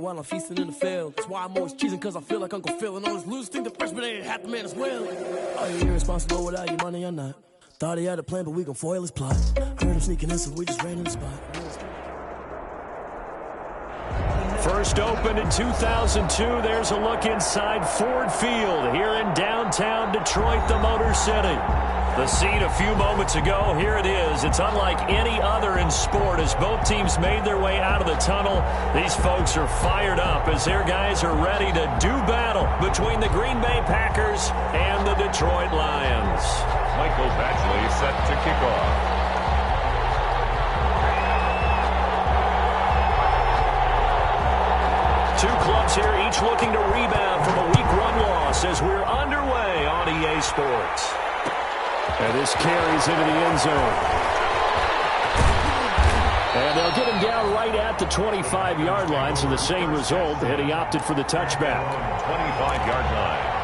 while I'm feasting in the field. That's why I'm always cheesing, cause I feel like Uncle Phil. And all this loose thing, the freshman ain't half the man as well. Are you irresponsible without your money or not? Thought he had a plan, but we gon' foil his plot. Heard him sneaking in, so we just ran in the spot. First opened in 2002. There's a look inside Ford Field here in downtown Detroit, the Motor City. The scene a few moments ago, here it is. It's unlike any other in sport as both teams made their way out of the tunnel. These folks are fired up as their guys are ready to do battle between the Green Bay Packers and the Detroit Lions. Michael Badgley set to kick off. Two clubs here, each looking to rebound from a week 1 loss as we're underway on EA Sports. And this carries into the end zone. And they'll get him down right at the 25-yard line, so the same result, and he opted for the touchback. 25-yard line.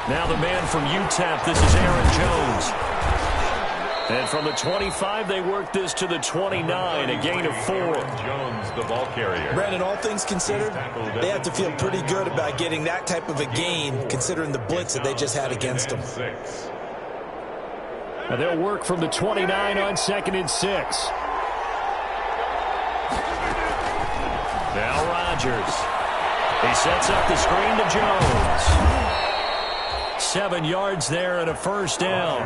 Now the man from UTEP, this is Aaron Jones. And from the 25, they work this to the 29, a gain of 4. Jones, the ball carrier. Brandon, all things considered, they have to feel pretty good about getting that type of a gain, considering the blitz that they just had against them. And they'll work from the 29 on 2nd and 6. Now Rodgers. He sets up the screen to Jones. 7 yards there and a first down.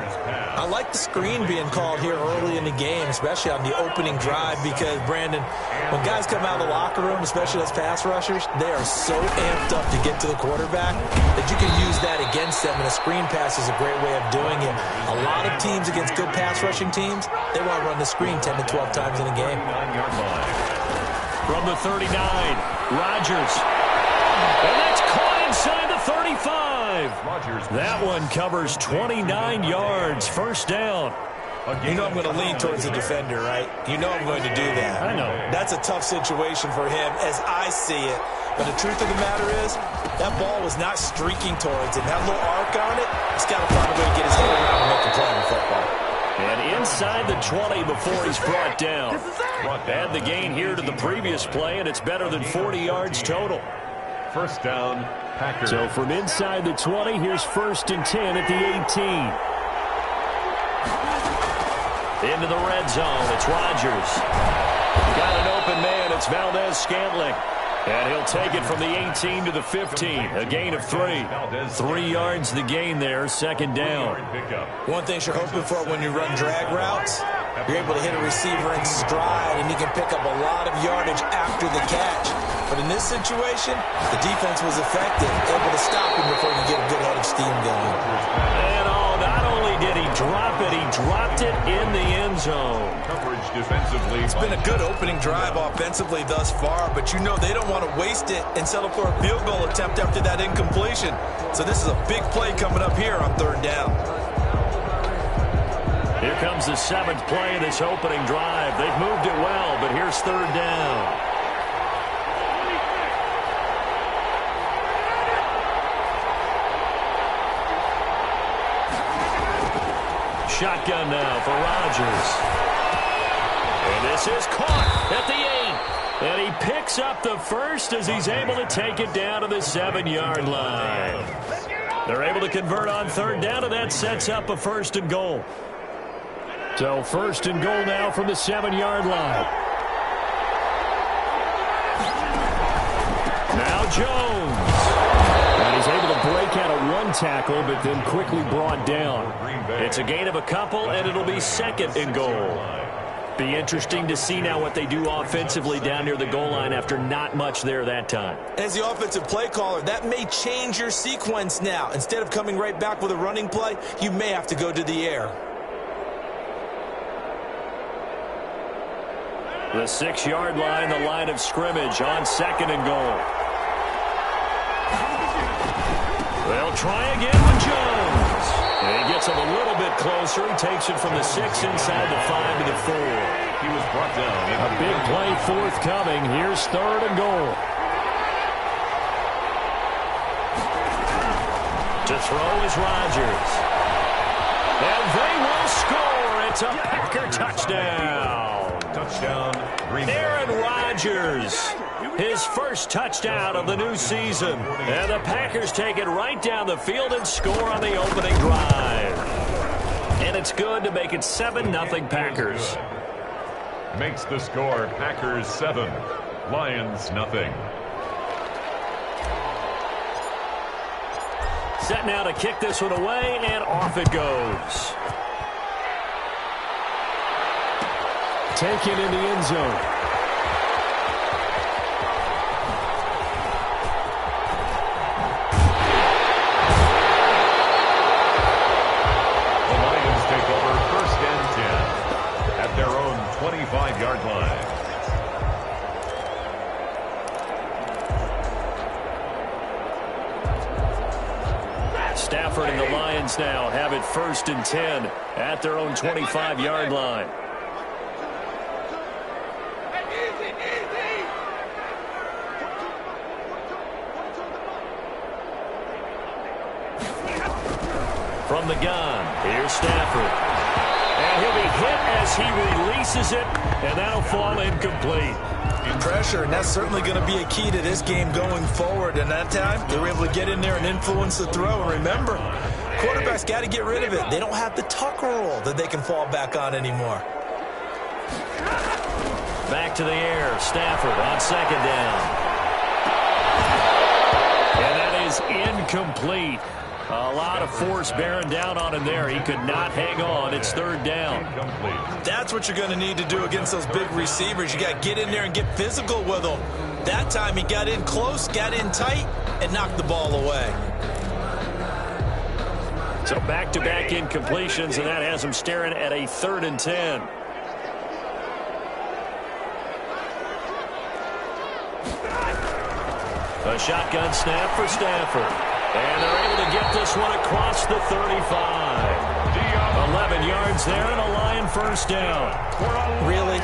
I like the screen being called here early in the game, especially on the opening drive, because, Brandon, when guys come out of the locker room, especially as pass rushers, they are so amped up to get to the quarterback that you can use that against them, and a screen pass is a great way of doing it. A lot of teams against good pass rushing teams, they want to run the screen 10 to 12 times in a game. From the 39, Rodgers. And that's caught inside the 35. That one covers 29 yards. First down. You know I'm going to lean towards the defender, right? You know I'm going to do that. I know. That's a tough situation for him as I see it. But the truth of the matter is, that ball was not streaking towards him. That little arc on it, he's got to find a way to get his head around and make a play on the football. And inside the 20 before he's brought down. Add the gain here to the previous play, and it's better than 40 yards total. First down, Packers. So from inside the 20, here's 1st and 10 at the 18. Into the red zone, it's Rodgers. Got an open man, it's Valdez-Scantling. And he'll take it from the 18 to the 15, a gain of 3. 3 yards the gain there, 2nd down. One thing you're hoping for when you run drag routes, you're able to hit a receiver in stride, and you can pick up a lot of yardage after the catch. But in this situation, the defense was effective, able to stop him before you get a good head of steam going. And not only did he drop it, he dropped it in the end zone. Coverage defensively. It's been a good opening drive offensively thus far, but you know they don't want to waste it and settle for a field goal attempt after that incompletion. So this is a big play coming up here on 3rd down. Here comes the 7th play of this opening drive. They've moved it well, but here's 3rd down. Shotgun now for Rodgers. And this is caught at the 8. And he picks up the first as he's able to take it down to the 7-yard line. They're able to convert on 3rd down, and that sets up a 1st and goal. So 1st and goal now from the 7-yard line. Now Jones. And he's able to break out of 1 tackle, but then quickly brought down. It's a gain of a couple, and it'll be 2nd and goal. Be interesting to see now what they do offensively down near the goal line after not much there that time. As the offensive play caller, that may change your sequence now. Instead of coming right back with a running play, you may have to go to the air. The 6-yard line, the line of scrimmage on 2nd and goal. They'll try again with Jones. And he gets him a little bit closer. He takes it from the 6 inside the 5 to the 4. He was brought down. A big play forthcoming. Here's 3rd and goal. To throw is Rodgers. And they will score. It's a Packer touchdown. Touchdown, Green Bay. Aaron Rodgers, his first touchdown of the new season. And the Packers take it right down the field and score on the opening drive. And it's good to make it 7-0 Packers. Makes the score Packers 7, Lions nothing. Set now to kick this one away, and off it goes. Taken in the end zone. The Lions take over 1st and 10 at their own 25-yard line. Stafford and the Lions now have it 1st and 10 at their own 25-yard line. From the gun, here's Stafford. And he'll be hit as he releases it, and that'll fall incomplete. Pressure, and that's certainly going to be a key to this game going forward. And that time, they were able to get in there and influence the throw. And remember, quarterbacks got to get rid of it. They don't have the tuck roll that they can fall back on anymore. Back to the air, Stafford on 2nd down. And that is incomplete. A lot of force bearing down on him there. He could not hang on. It's 3rd down. That's what you're going to need to do against those big receivers. You got to get in there and get physical with them. That time he got in close, got in tight, and knocked the ball away. So back-to-back incompletions, and that has him staring at a 3rd and 10. A shotgun snap for Stafford. And they're able to get this one across the 35. 11 yards there and a Lion 1st down. Really?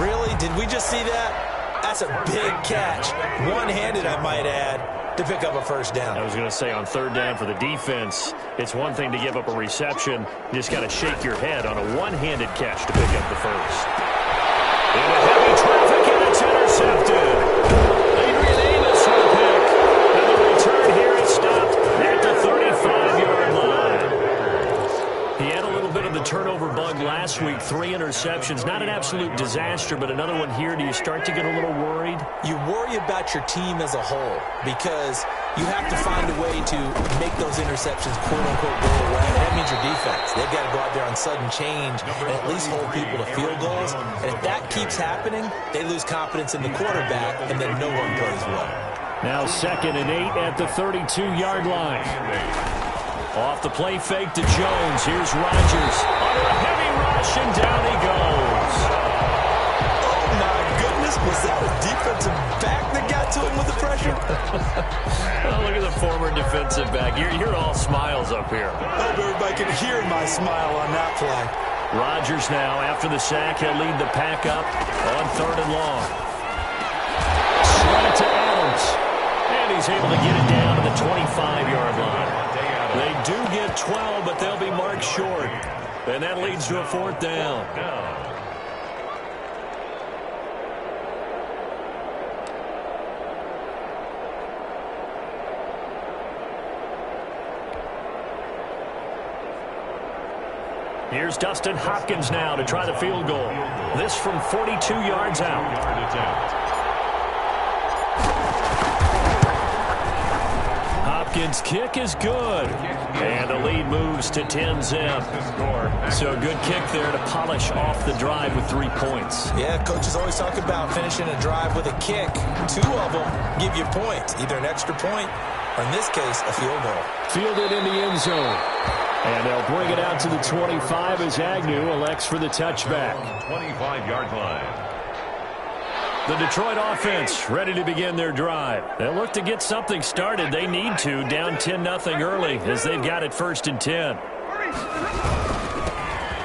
Really? Did we just see that? That's a big catch. One-handed, I might add, to pick up a 1st down. I was going to say on 3rd down for the defense, it's one thing to give up a reception. You just got to shake your head on a one-handed catch to pick up the 1st. Into heavy traffic, and it's intercepted. Adrian Amos with a pick. And the return here is stopped at the 35-yard line. He had a little bit of the turnover bug last week, 3 interceptions. Not an absolute disaster, but another one here. Do you start to get a little worried? You worry about your team as a whole because you have to find a way to make those interceptions, quote-unquote, go away. And that means your defense. They've got to go out there on sudden change and at least hold people to field goals. And if that keeps happening, they lose confidence in the quarterback, and then no one plays well. Now 2nd and 8 at the 32-yard line. Off the play fake to Jones. Here's Rodgers. Under a heavy rush, and down he goes. Oh, my goodness. Was that a defensive back that got to him with the pressure? Oh, look at the former defensive back. You're all smiles up here. I hope everybody can hear my smile on that play. Rodgers now, after the sack, he'll lead the pack up on 3rd and long. Slant to Adams. And he's able to get it down to the 25-yard line. They do get 12, but they'll be marked short. And that leads to a 4th down. Here's Dustin Hopkins now to try the field goal. This from 42 yards out. Hopkins' kick is good. And the lead moves to 10-zip. So a good kick there to polish off the drive with 3 points. Yeah, coaches always talk about finishing a drive with a kick. 2 of them give you points, either an extra point or, in this case, a field goal. Fielded in the end zone. And they'll bring it out to the 25 as Agnew elects for the touchback. 25-yard line. The Detroit offense ready to begin their drive. They'll look to get something started. They need to, down 10-0 early as they've got it 1st and 10.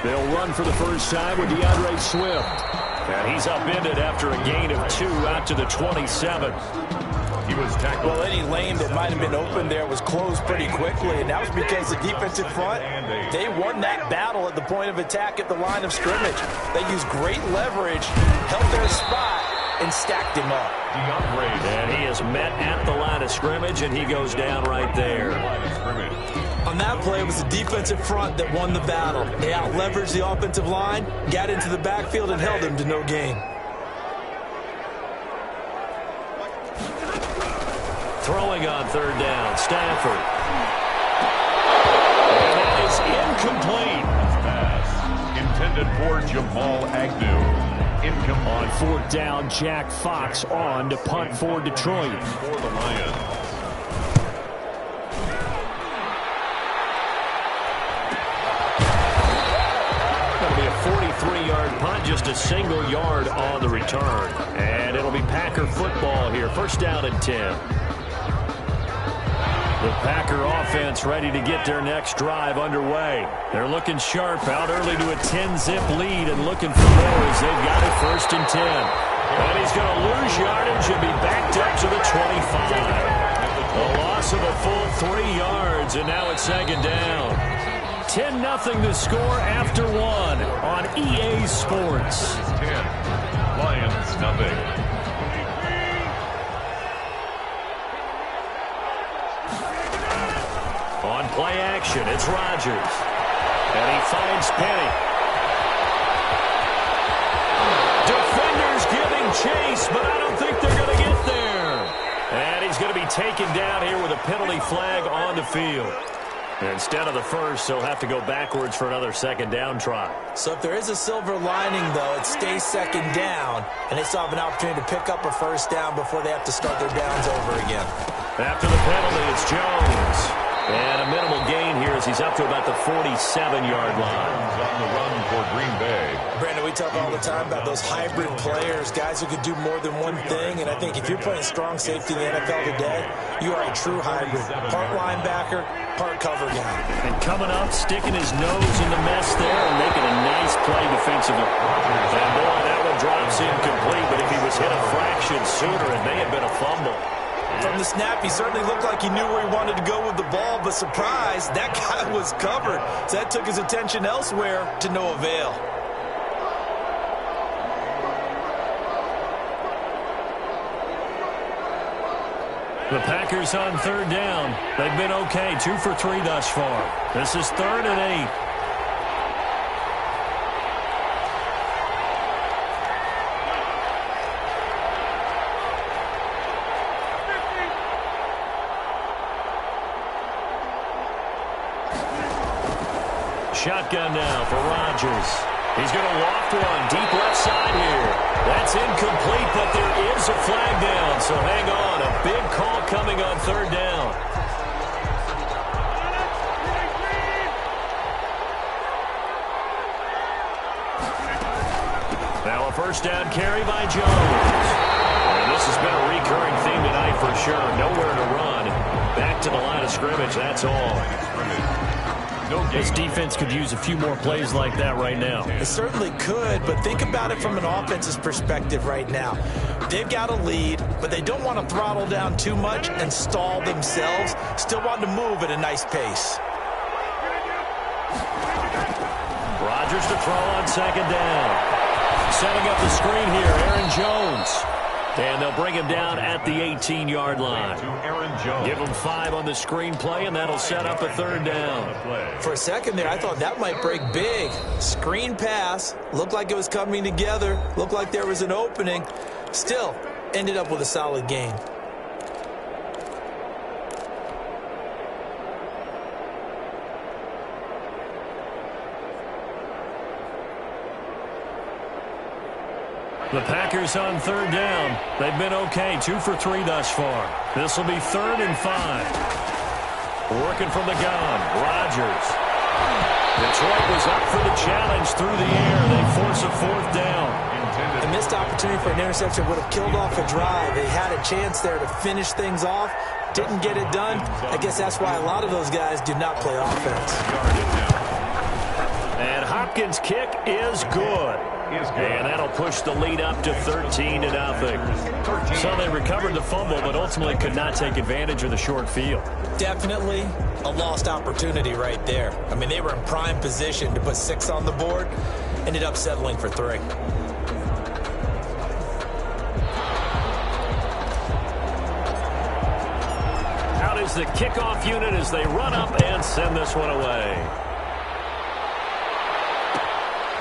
They'll run for the first time with DeAndre Swift. And he's upended after a gain of 2 out to the 27. He was tackled. Well, any lane that might have been open there was closed pretty quickly, and that was because the defensive front, they won that battle at the point of attack at the line of scrimmage. They used great leverage, held their spot, and stacked him up. And he is met at the line of scrimmage, and he goes down right there. On that play, it was the defensive front that won the battle. They out-leveraged the offensive line, got into the backfield, and held him to no gain. Throwing on 3rd down, Stafford. And that is incomplete. Pass intended for Jamal Agnew. Incomplete. On 4th down, Jack Fox on to punt for Detroit. For the Lions. That'll be a 43-yard punt, just a single yard on the return. And it'll be Packer football here, 1st down and 10. The Packer offense ready to get their next drive underway. They're looking sharp, out early to a 10-zip lead and looking for more as they've got it 1st and 10. And he's going to lose yardage and be backed up to the 25. A loss of a full 3 yards, and now it's 2nd down. 10-0 the score after 1 on EA Sports. 10. Lions nothing. On play action, it's Rodgers. And he finds Penny. Defenders giving chase, but I don't think they're going to get there. And he's going to be taken down here with a penalty flag on the field. Instead of the first, they'll have to go backwards for another 2nd down try. So if there is a silver lining, though, it stays 2nd down, and they still have an opportunity to pick up a 1st down before they have to start their downs over again. After the penalty, it's Jones. And a minimal gain here as he's up to about the 47-yard line. On the run for Green Bay. Brandon, we talk all the time about those hybrid players, guys who could do more than one thing. And I think if you're playing strong safety in the NFL today, you are a true hybrid. Part linebacker, part cover guy. And coming up, sticking his nose in the mess there and making a nice play defensively. And boy, that one drops incomplete, but if he was hit a fraction sooner, it may have been a fumble. From the snap, he certainly looked like he knew where he wanted to go with the ball, but surprise, that guy was covered. So that took his attention elsewhere to no avail. The Packers on 3rd down. They've been okay, 2 for 3 thus far. This is 3rd and 8. Shotgun now for Rodgers. He's going to loft one deep left side here. That's incomplete, but there is a flag down, so hang on. A big call coming on 3rd down. Now a 1st down carry by Jones. And this has been a recurring theme tonight for sure. Nowhere to run. Back to the line of scrimmage, that's all. This defense could use a few more plays like that right now. It certainly could, but think about it from an offense's perspective right now. They've got a lead, but they don't want to throttle down too much and stall themselves. Still want to move at a nice pace. Rodgers to throw on 2nd down. Setting up the screen here, Aaron Jones. And they'll bring him down at the 18-yard line. Give him 5 on the screenplay, and that'll set up a 3rd down. For a second there, I thought that might break big. Screen pass. Looked like it was coming together. Looked like there was an opening. Still, ended up with a solid gain. The Packers on 3rd down. They've been okay, 2 for 3 thus far. This will be 3rd and 5. Working from the gun, Rodgers. Detroit was up for the challenge through the air. They force a fourth down. A missed opportunity for an interception would have killed off a drive. They had a chance there to finish things off. Didn't get it done. I guess that's why a lot of those guys do not play offense. And Hopkins' kick is good. And that'll push the lead up to 13-0. So they recovered the fumble, but ultimately could not take advantage of the short field. Definitely a lost opportunity right there. I mean, they were in prime position to put 6 on the board. Ended up settling for 3. Out is the kickoff unit as they run up and send this one away.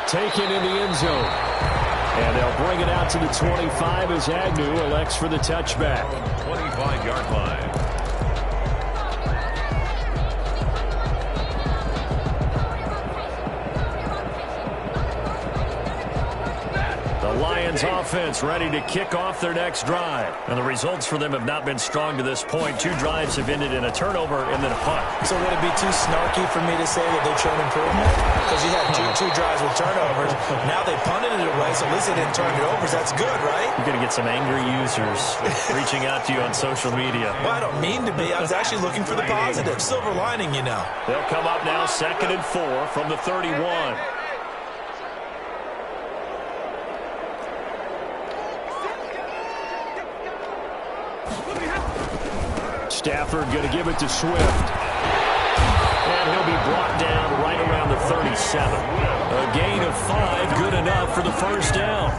Taken in the end zone. And they'll bring it out to the 25 as Agnew elects for the touchback. 25-yard line. The Lions offense ready to kick off their next drive. And the results for them have not been strong to this point. 2 drives have ended in a turnover and then a punt. So would it be too snarky for me to say that they've shown improvement? Because you had two drives with turnovers. Now they punted it away, so at least they didn't turn it over. So that's good, right? You're going to get some angry users reaching out to you on social media. Well, I don't mean to be. I was actually looking for the positive. Silver lining, you know. They'll come up now 2nd and 4 from the 31. Stafford going to give it to Swift. And he'll be brought down right around the 37. A gain of 5, good enough for the first down.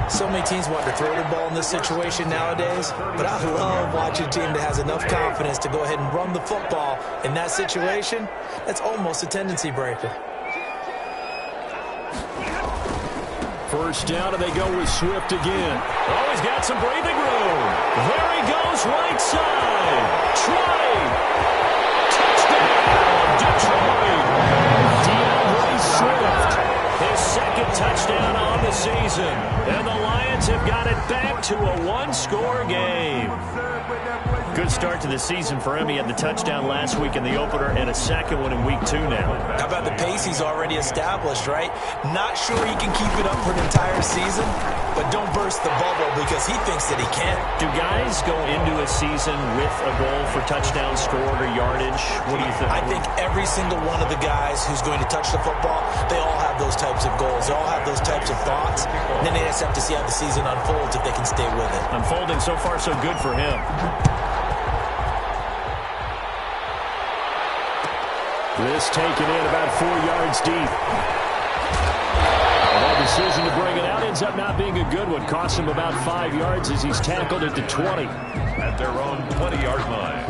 So many teams want to throw the ball in this situation nowadays, but I love watching a team that has enough confidence to go ahead and run the football. In that situation, that's almost a tendency breaker. First down, and they go with Swift again. Oh, he's got some breathing room. There he goes, right side. Touchdown, Detroit. DeAndre Swift. His 2nd touchdown on the season. And the Lions have got it back to a 1-score game. Good start to the season for him. He had the touchdown last week in the opener and a 2nd one in week 2 now. How about the pace he's already established, right? Not sure he can keep it up for an entire season, but don't burst the bubble because he thinks that he can. Do guys go into a season with a goal for touchdown scored or yardage? What do you think? I think every single one of the guys who's going to touch the football, they all have those types of goals. They all have those types of thoughts. And then they just have to see how the season unfolds if they can stay with it. Unfolding so far so good for him. This taken in about 4 yards deep. And that decision to bring it out ends up not being a good one. Costs him about 5 yards as he's tackled at the 20. At their own 20-yard line.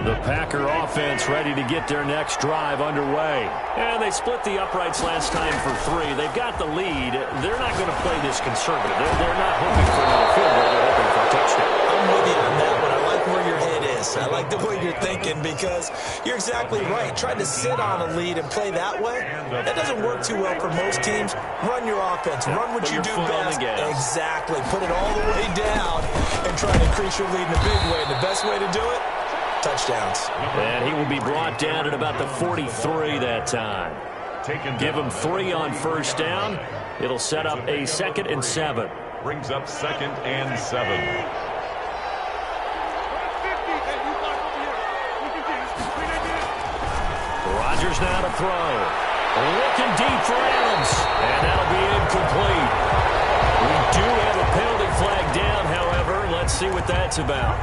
The Packer offense ready to get their next drive underway. And they split the uprights last time for 3. They've got the lead. They're not going to play this conservative. They're not hoping for another field goal. They're hoping for a touchdown. I'm with you on that one. I like where your head is. I like the way you're thinking because you're exactly right. Trying to sit on a lead and play that way, that doesn't work too well for most teams. Run your offense. Run what you do best. Exactly. Put it all the way down and try to increase your lead in a big way. And the best way to do it, touchdowns. And he will be brought down at about the 43 that time. Give him 3 on first down. It'll set up a 2nd and 7. Brings up 2nd and 7. Rodgers now to throw. Looking deep for Adams. And that'll be incomplete. We do have a penalty flag down, however. Let's see what that's about.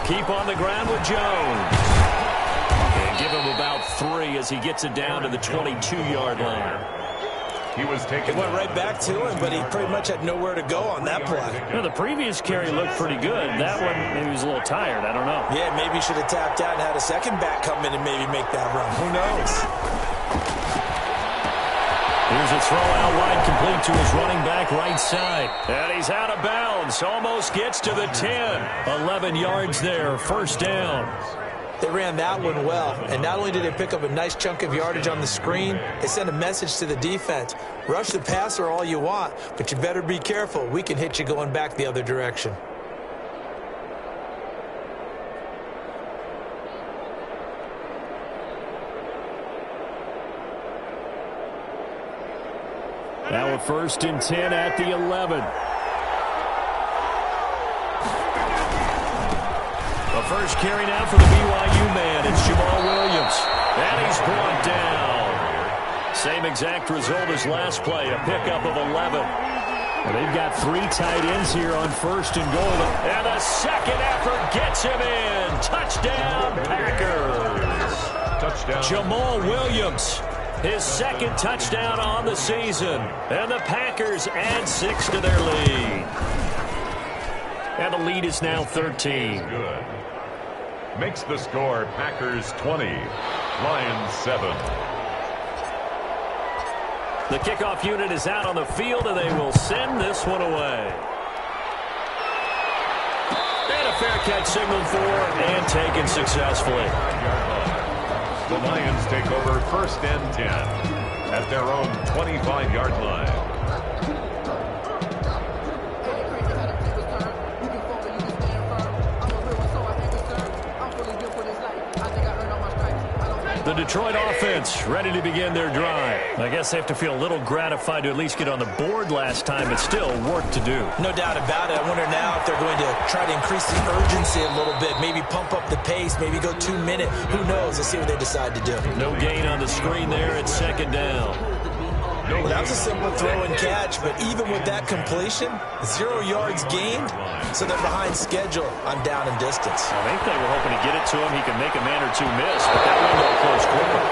Keep on the ground with Jones. And give him about 3 as he gets it down to the 22-yard line. He was taken. It went right back to him, but he pretty much had nowhere to go on that play. The previous carry looked pretty good. That one, maybe he was a little tired. I don't know. Yeah, maybe he should have tapped out and had a second back come in and maybe make that run. Who knows? Here's a throw out wide, complete to his running back right side. And he's out of bounds. Almost gets to the 10. 11 yards there. First down. They ran that one well, and not only did they pick up a nice chunk of yardage on the screen, they sent a message to the defense. Rush the passer all you want, but you better be careful. We can hit you going back the other direction. Now a 1st and 10 at the 11. The first carry now for the BYU man. It's Jamal Williams. And he's brought down. Same exact result as last play, a pickup of 11. Well, they've got 3 tight ends here on 1st and goal. And the second effort gets him in. Touchdown, Packers. Touchdown. Jamal Williams. His 2nd touchdown on the season. And the Packers add 6 to their lead. And the lead is now 13. Good. Makes the score Packers 20, Lions 7. The kickoff unit is out on the field, and they will send this one away. And a fair catch signaled for and taken successfully. The Lions take over 1st and 10 at their own 25-yard line. The Detroit offense ready to begin their drive. I guess they have to feel a little gratified to at least get on the board last time, but still work to do. No doubt about it. I wonder now if they're going to try to increase the urgency a little bit, maybe pump up the pace, maybe go 2-minute. Who knows? Let's see what they decide to do. No gain on the screen there. It's 2nd down. Well, that was a simple throw and catch, but even with that completion, 0 yards gained, so they're behind schedule on down and distance. I think they were hoping to get it to him. He could make a man or two miss, but that window closed quickly.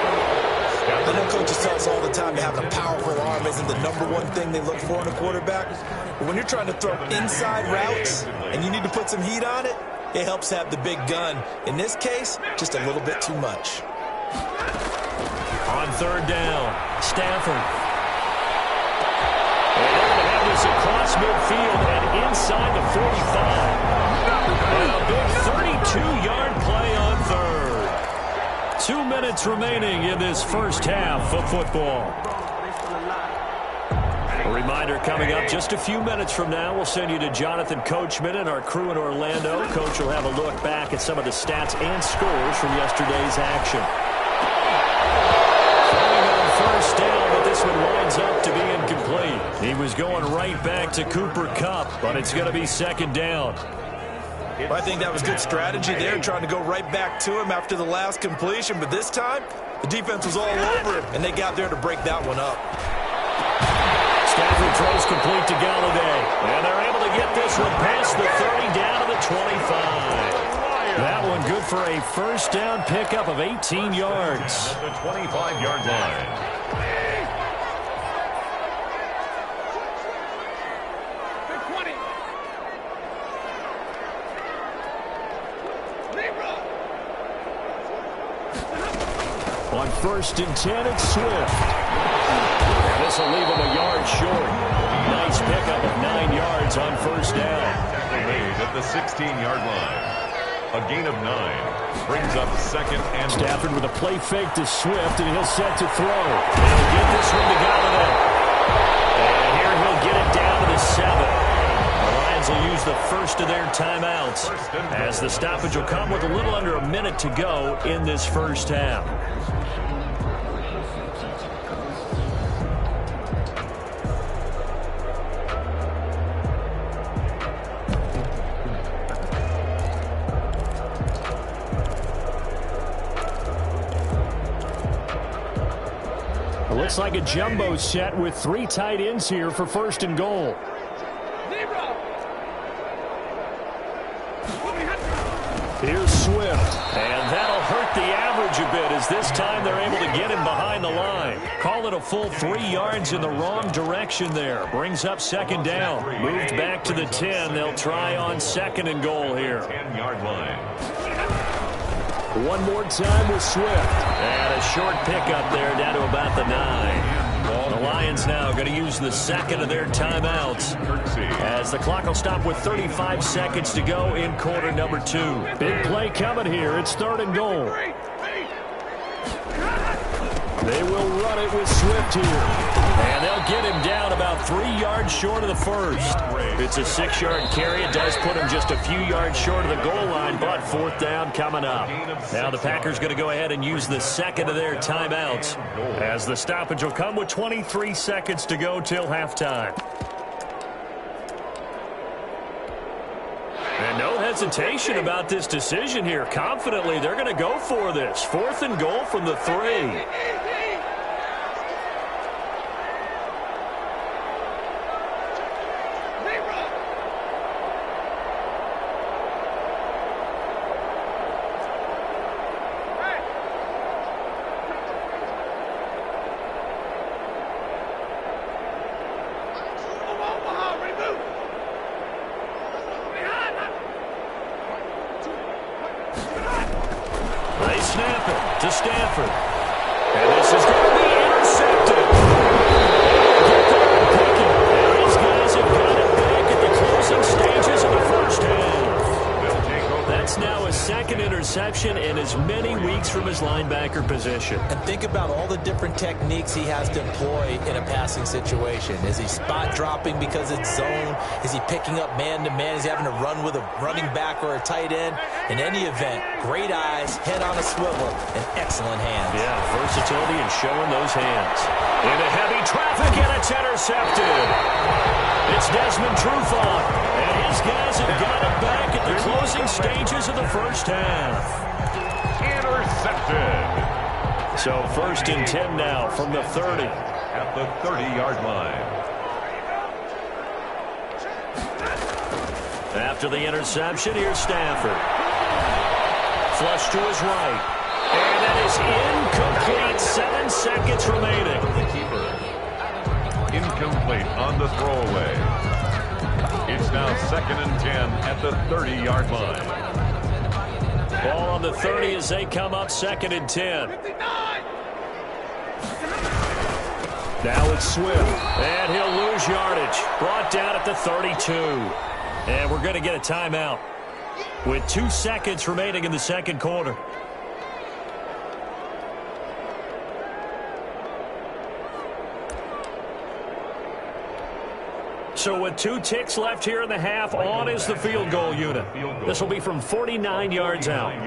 I know coaches tell us all the time that having a powerful arm isn't the #1 thing they look for in a quarterback. But when you're trying to throw inside routes and you need to put some heat on it, it helps have the big gun. In this case, just a little bit too much. On 3rd down, Stafford. And they're going to have this across midfield and inside the 45. And a big 32-yard play on 3rd. 2 minutes remaining in this first half of football. A reminder coming up just a few minutes from now. We'll send you to Jonathan Coachman and our crew in Orlando. Coach will have a look back at some of the stats and scores from yesterday's action. First down, but this one winds up to be incomplete. He was going right back to Cooper Kupp, but it's going to be 2nd down. Well, I think that was good strategy there, trying to go right back to him after the last completion. But this time, the defense was all over him, and they got there to break that one up. Stafford throws complete to Galladay. And they're able to get this one past the 30 down to the 25. That one good for a first down pickup of 18 yards. The 25-yard line. On 1st and 10, it's Swift. And this will leave him a yard short. Nice pickup of 9 yards on 1st down. Tackle made at the 16-yard line. A gain of 9 brings up 2nd and Stafford with a play fake to Swift, and he'll set to throw. And he'll get this one to Galladay. And here he'll get it down to the 7. The Lions will use the first of their timeouts, as the stoppage will come with a little under a minute to go in this first half. Looks like a jumbo set with 3 tight ends here for 1st and goal. Here's Swift, and that'll hurt the average a bit, as this time they're able to get him behind the line. Call it a full 3 yards in the wrong direction there. Brings up 2nd down. Moved back to the 10. They'll try on 2nd and goal here. 10-yard line. One more time with Swift. And a short pickup there down to about the 9. The Lions Lions now going to use the second of their timeouts as the clock will stop with 35 seconds to go in quarter number 2. Big play coming here. It's 3rd and goal. They will run it with Swift here. And they'll get him down about 3 yards short of the first. It's a 6-yard carry. It does put him just a few yards short of the goal line, but 4th down coming up. Now the Packers going to go ahead and use the second of their timeouts as the stoppage will come with 23 seconds to go till halftime. And no hesitation about this decision here. Confidently, they're going to go for this. 4th and goal from the 3. To Stanford. And this is going to be intercepted. And these guys have got it back at the closing stages of the first half. That's now a 2nd interception in as many weeks from his linebacker position. And think about all the different techniques he has to employ in a passing situation. Is he spot dropping because it's zone? Is he picking up man-to-man? Is he having to run with a running back or a tight end? In any event, great eyes, head on a swivel, and excellent hands. Yeah, versatility and showing those hands. Into heavy traffic, and it's intercepted. It's Desmond Trufant, and his guys have got it back at the closing stages of the first half. Intercepted. So 1st and 10 now from the 30. At the 30-yard line. After the interception, here's Stanford. Flush to his right. And that is incomplete. 7 seconds remaining. The keeper. Incomplete on the throwaway. It's now 2nd and 10 at the 30-yard line. Ball on the 30 as they come up 2nd and 10. Now it's Swift. And he'll lose yardage. Brought down at the 32. And we're going to get a timeout with 2 seconds remaining in the second quarter. So with 2 ticks left here in the half, on is the field goal unit. This will be from 49 yards out. And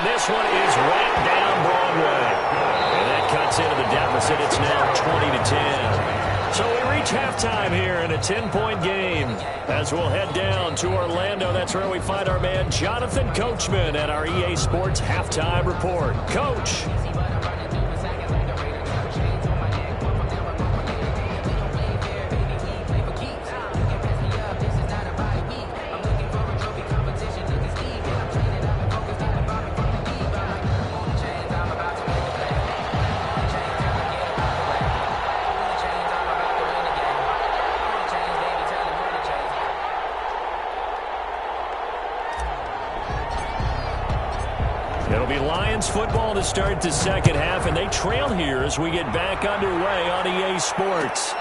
this one is right down Broadway. And that cuts into the deficit. It's now 20-10. So we reach halftime here in a 10-point game as we'll head down to Orlando. That's where we find our man Jonathan Coachman at our EA Sports Halftime Report. Coach. It'll be Lions football to start the second half, and they trail here as we get back underway on EA Sports.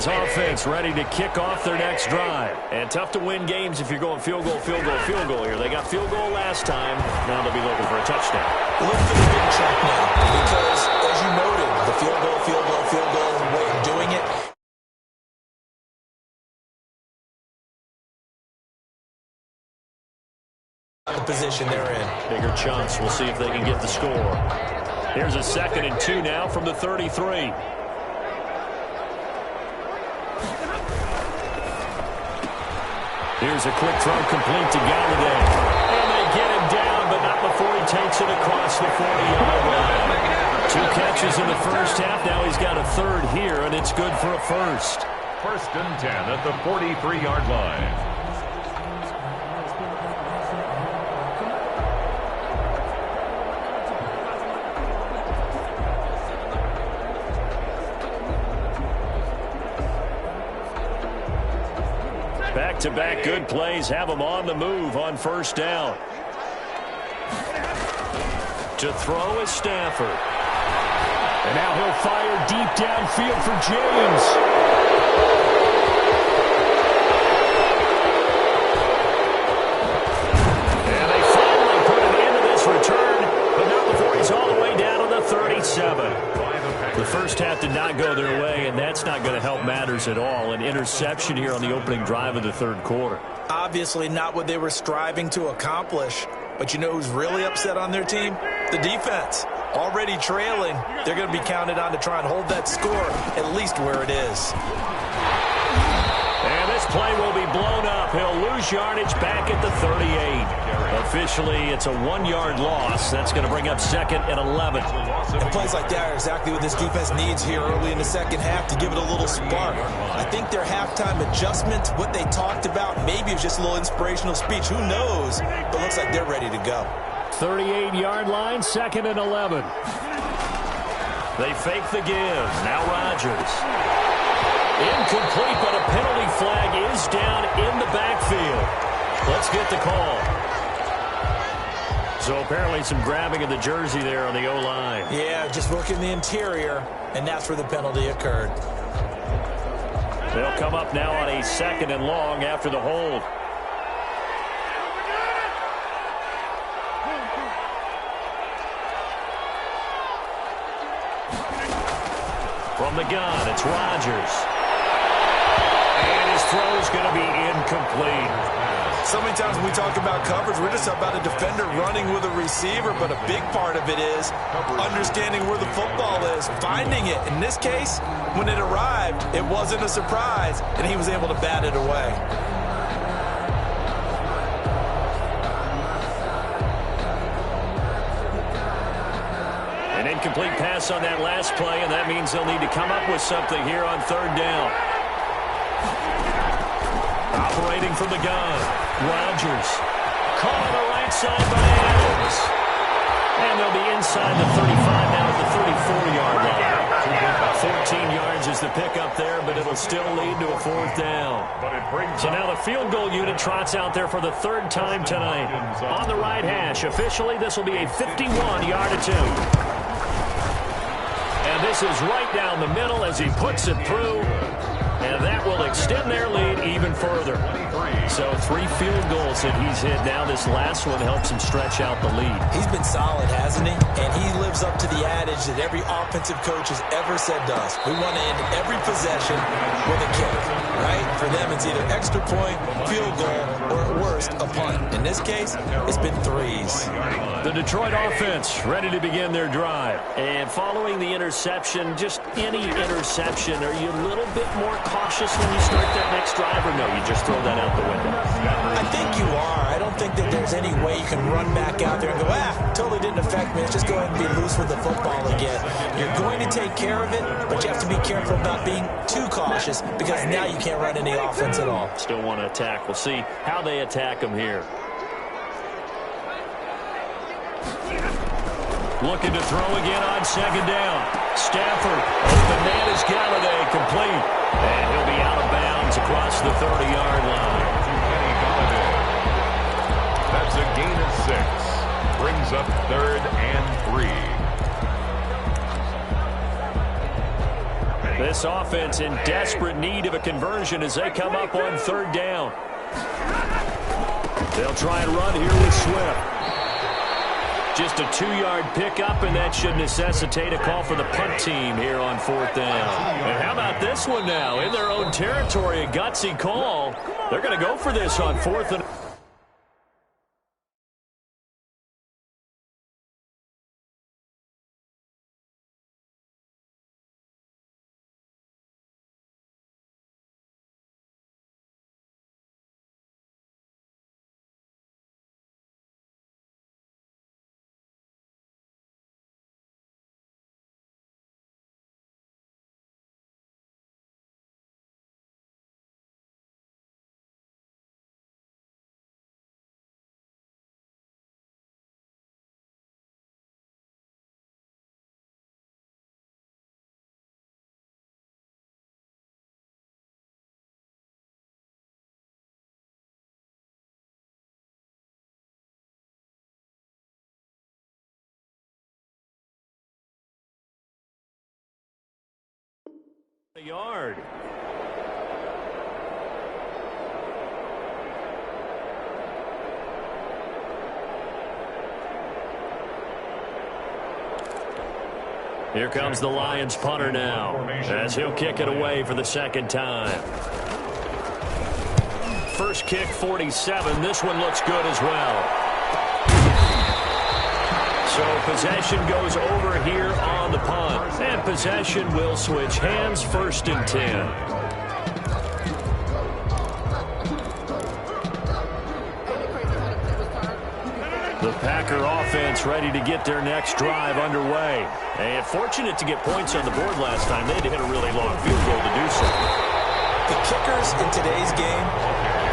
Offense ready to kick off their next drive. And tough to win games if you're going field goal, field goal, field goal here. They got field goal last time. Now they'll be looking for a touchdown. Look for the big check now because, as you noted, the field goal, field goal, field goal way of doing it. The position they're in. Bigger chunks. We'll see if they can get the score. Here's a 2nd and 2 now from the 33. Here's a quick throw complete to Galladay. And they get him down, but not before he takes it across the 40-yard line. 2 catches in the first half. Now he's got a 3rd here, and it's good for a first. 1st and 10 at the 43-yard line. Back-to-back good plays have him on the move on first down. To throw is Stafford. And now he'll fire deep downfield for James. And they finally put it into this return, but not before he's all the way down to the 37. The first half did not go their way, and that's not going to help matters at all. An interception here on the opening drive of the third quarter. Obviously not what they were striving to accomplish. But you know who's really upset on their team? The defense. Already trailing, they're going to be counted on to try and hold that score at least where it is. And this play will be blown up. He'll lose yardage back at the 38. Officially, it's a 1-yard loss. That's going to bring up second and 11. And plays like that are exactly what this defense needs here early in the second half to give it a little spark. I think their halftime adjustment, what they talked about, maybe it was just a little inspirational speech. Who knows? But it looks like they're ready to go. 38-yard line, second and 11. They fake the give. Now Rodgers. Incomplete, but a penalty flag is down in the backfield. Let's get the call. So apparently some grabbing of the jersey there on the O-line. Yeah, just working the interior, and that's where the penalty occurred. They'll come up now on a second and long after the hold. From the gun, it's Rodgers. And his throw is going to be incomplete. So many times when we talk about coverage, we're just about a defender running with a receiver, but a big part of it is understanding where the football is, finding it. In this case, when it arrived, it wasn't a surprise, and he was able to bat it away. An incomplete pass on that last play, and that means they'll need to come up with something here on third down. Operating from the gun, Rodgers. Caught on the right side by Adams. And they'll be inside the 35 now at the 34-yard line. 14 yards is the pickup there, but it'll still lead to a fourth down. So now the field goal unit trots out there for the third time tonight. On the right hash, officially this will be a 51-yard attempt. And this is right down the middle as he puts it through. And that will extend their lead even further. So 3 field goals that he's hit now. This last one helps him stretch out the lead. He's been solid, hasn't he? And he lives up to the adage that every offensive coach has ever said to us. We want to end every possession with a kick, right? For them, it's either extra point, field goal, or at worst, a punt. In this case, it's been 3s. The Detroit offense ready to begin their drive. And following the interception, just any interception, are you a little bit more cautious when you start that next drive, or no, you just throw that out the window? I think you are. I don't think that there's any way you can run back out there and go, totally didn't affect me. Let's just go ahead and be loose with the football again. You're going to take care of it, but you have to be careful about being too cautious because now you can't run any offense at all. Still want to attack. We'll see how they attack them here. Looking to throw again on second down. Stafford, open man is Galladay, complete. And he'll be out of bounds across the 30-yard line. That's a gain of 6. Brings up 3rd and 3. This offense in desperate need of a conversion as they come up on third down. They'll try and run here with Swift. Just a 2-yard pickup, and that should necessitate a call for the punt team here on fourth down. And how about this one now? In their own territory, a gutsy call. They're going to go for this on fourth and A yard. Here comes the Lions punter now, as he'll kick it away for the second time. First kick, 47. This one looks good as well. So possession goes over here on the punt. And possession will switch hands, 1st and 10. The Packer offense ready to get their next drive underway. And fortunate to get points on the board last time. They had to hit a really long field goal to do so. The kickers in today's game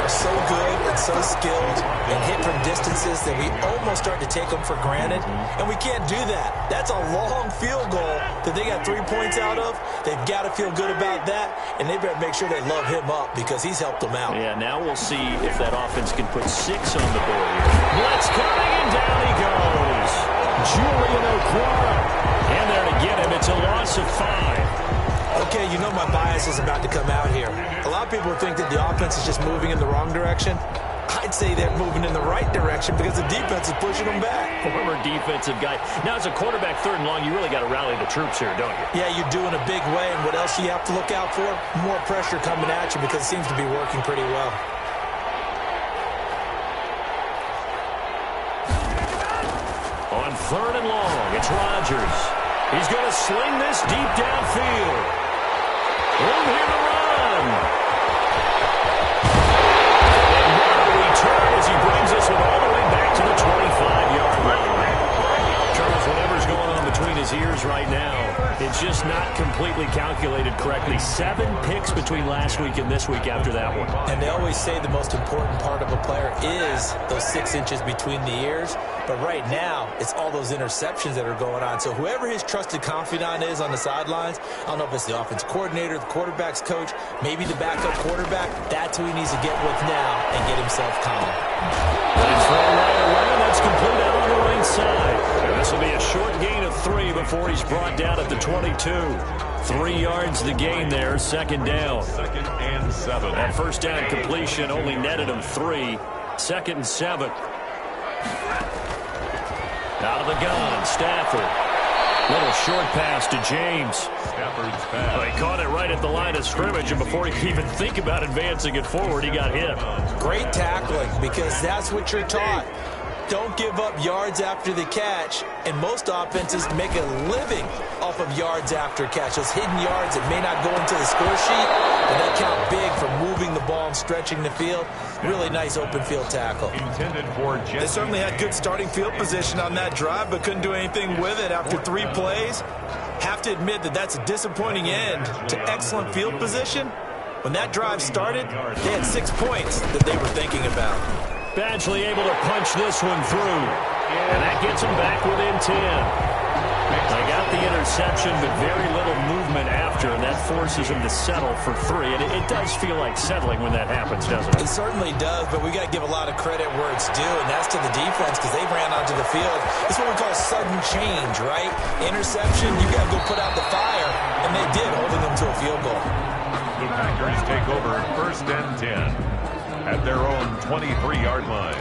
are so good and so skilled and hit from distances that we almost start to take them for granted, and we can't do that. That's a long field goal that they got 3 points out of. They've got to feel good about that, and they better make sure they love him up because he's helped them out. Yeah, now we'll see if that offense can put 6 on the board here. Blitz coming, and down he goes. Julian Okwara. And there to get him. It's a loss of 5. Okay, you know my bias is about to come out here. A lot of people think that the offense is just moving in the wrong direction. I'd say they're moving in the right direction because the defense is pushing them back. Former defensive guy. Now, as a quarterback, 3rd and long, you really got to rally the troops here, don't you? Yeah, you're doing a big way, and what else do you have to look out for? More pressure coming at you because it seems to be working pretty well. On 3rd and long, it's Rodgers. He's going to sling this deep downfield. Room here to run. And what a return as he brings us all the way back to the 25-yard line. Charles, whatever's going on between his ears right now, it's just not completely calculated correctly. 7 picks between last week and this week after that one. And they always say the most important part of a player is those 6 inches between the ears. But right now, it's all those interceptions that are going on. So whoever his trusted confidant is on the sidelines, I don't know if it's the offense coordinator, the quarterback's coach, maybe the backup quarterback, that's who he needs to get with now and get himself calm. Let's throw right away. That's complete out on the right side. And this will be a short gain of 3 before he's brought down at the 22. 3 yards the gain there, 2nd down. 2nd and 7. That 1st down completion only netted him 3. 2nd and 7. Out of the gun, Stafford. Little short pass to James. Stafford's pass. He caught it right at the line of scrimmage, and before he could even think about advancing it forward, he got hit. Great tackling because that's what you're taught. Don't give up yards after the catch, and most offenses make a living off of yards after catch. Those hidden yards that may not go into the score sheet, but they count big for moving the ball and stretching the field. Really nice open field tackle. Intended for Jesse. They certainly had good starting field position on that drive, but couldn't do anything with it after 3 plays. Have to admit that that's a disappointing end to excellent field position. When that drive started, they had 6 points that they were thinking about. Badgley able to punch this one through. And that gets him back within 10. They got the interception, but very little movement after, and that forces him to settle for 3. And it does feel like settling when that happens, doesn't it? It certainly does, but we got to give a lot of credit where it's due, and that's to the defense because they ran onto the field. It's what we call sudden change, right? Interception, you got to go put out the fire, and they did, holding them to a field goal. The Packers take over 1st and 10 at their own 23-yard line.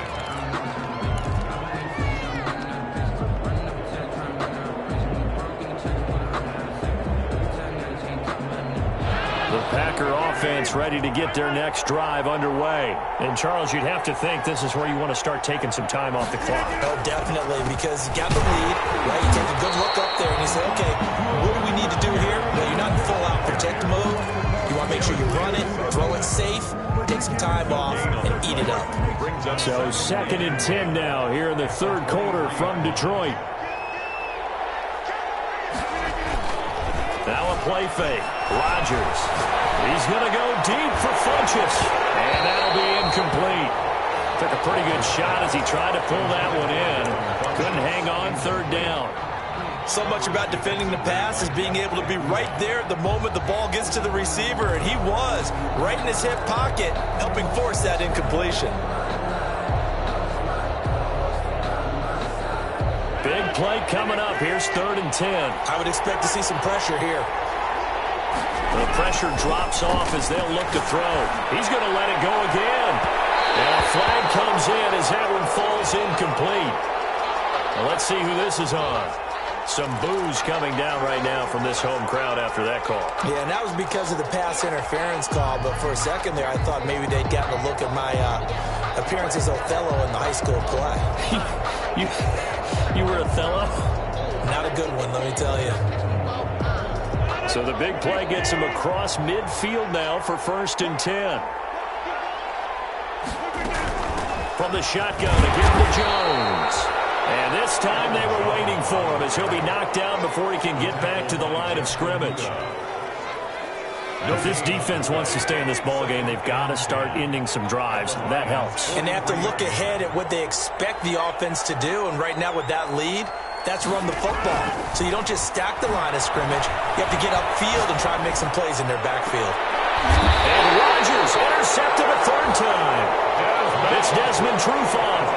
The Packer offense ready to get their next drive underway. And, Charles, you'd have to think this is where you want to start taking some time off the clock. Oh, definitely, because you got the lead, right? You take a good look up there, and you say, okay, what do we need to do here? Well, you're not in full-out protect mode. You want to make sure you run it, throw it safe, take some time off, and eat it up. So 2nd and 10 now here in the 3rd quarter from Detroit. Now a play fake. Rodgers. He's going to go deep for Funchess. And that'll be incomplete. Took a pretty good shot as he tried to pull that one in. Couldn't hang on 3rd down. So much about defending the pass is being able to be right there at the moment the ball gets to the receiver, and he was right in his hip pocket, helping force that incompletion. Big play coming up. Here's 3rd and 10. I would expect to see some pressure here. The pressure drops off as they'll look to throw. He's going to let it go again. And a flag comes in as that one falls incomplete. Well, let's see who this is on. Some boos coming down right now from this home crowd after that call. Yeah, and that was because of the pass interference call. But for a second there, I thought maybe they'd gotten a look at my appearance as Othello in the high school play. You were Othello? Not a good one, let me tell you. So the big play gets him across midfield now for 1st and 10. From the shotgun, again to Jones. And this time they were waiting for him as he'll be knocked down before he can get back to the line of scrimmage. If this defense wants to stay in this ballgame, they've got to start ending some drives. That helps. And they have to look ahead at what they expect the offense to do. And right now with that lead, that's run the football. So you don't just stack the line of scrimmage. You have to get upfield and try and make some plays in their backfield. And Rodgers intercepted a 3rd time. It's Desmond Trufant.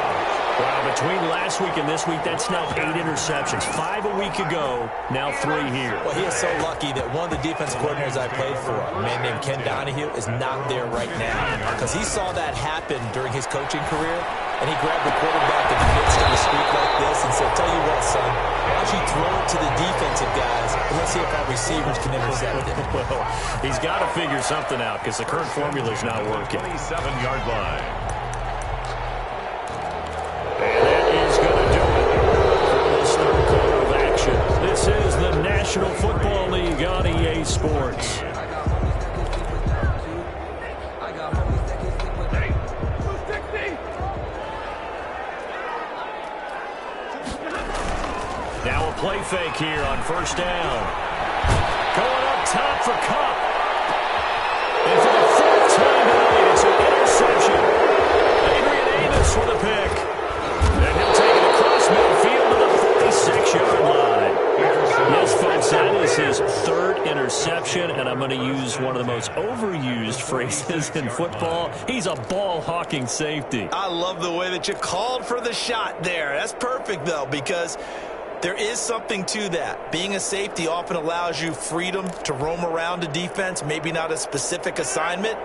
Wow, between last week and this week, that's now 8 interceptions. 5 a week ago, now 3 here. Well, he is so lucky that one of the defense coordinators I played for, a man named Ken Donahue, is not there right now. Because he saw that happen during his coaching career, and he grabbed the quarterback in the midst of a streak like this and said, tell you what, son, why don't you throw it to the defensive guys, and let's see if our receivers can intercept it. Well, he's got to figure something out because the current formula is not working. 27-yard line. And that is going to do it for this 3rd quarter of action. This is the National Football League on EA Sports. Now a play fake here on 1st down. Going up top for Cup. And for the 4th time tonight, it's an interception. Adrian Amos with a pick. And he'll take it across midfield to the 46-yard line. Yes, folks, that is his 3rd interception, and I'm going to use one of the most overused phrases in football. He's a ball-hawking safety. I love the way that you called for the shot there. That's perfect, though, because there is something to that. Being a safety often allows you freedom to roam around a defense, maybe not a specific assignment.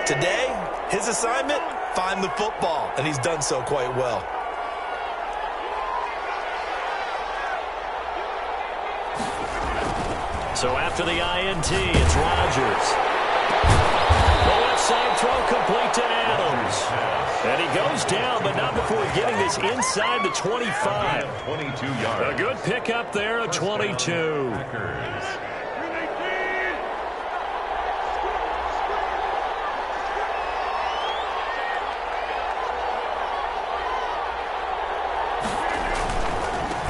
Today, his assignment, find the football, and he's done so quite well. So after the INT, it's Rodgers. The left side throw complete to Adams. And he goes down, but not before getting this inside the 25. 22 yards. A good pickup there at 22.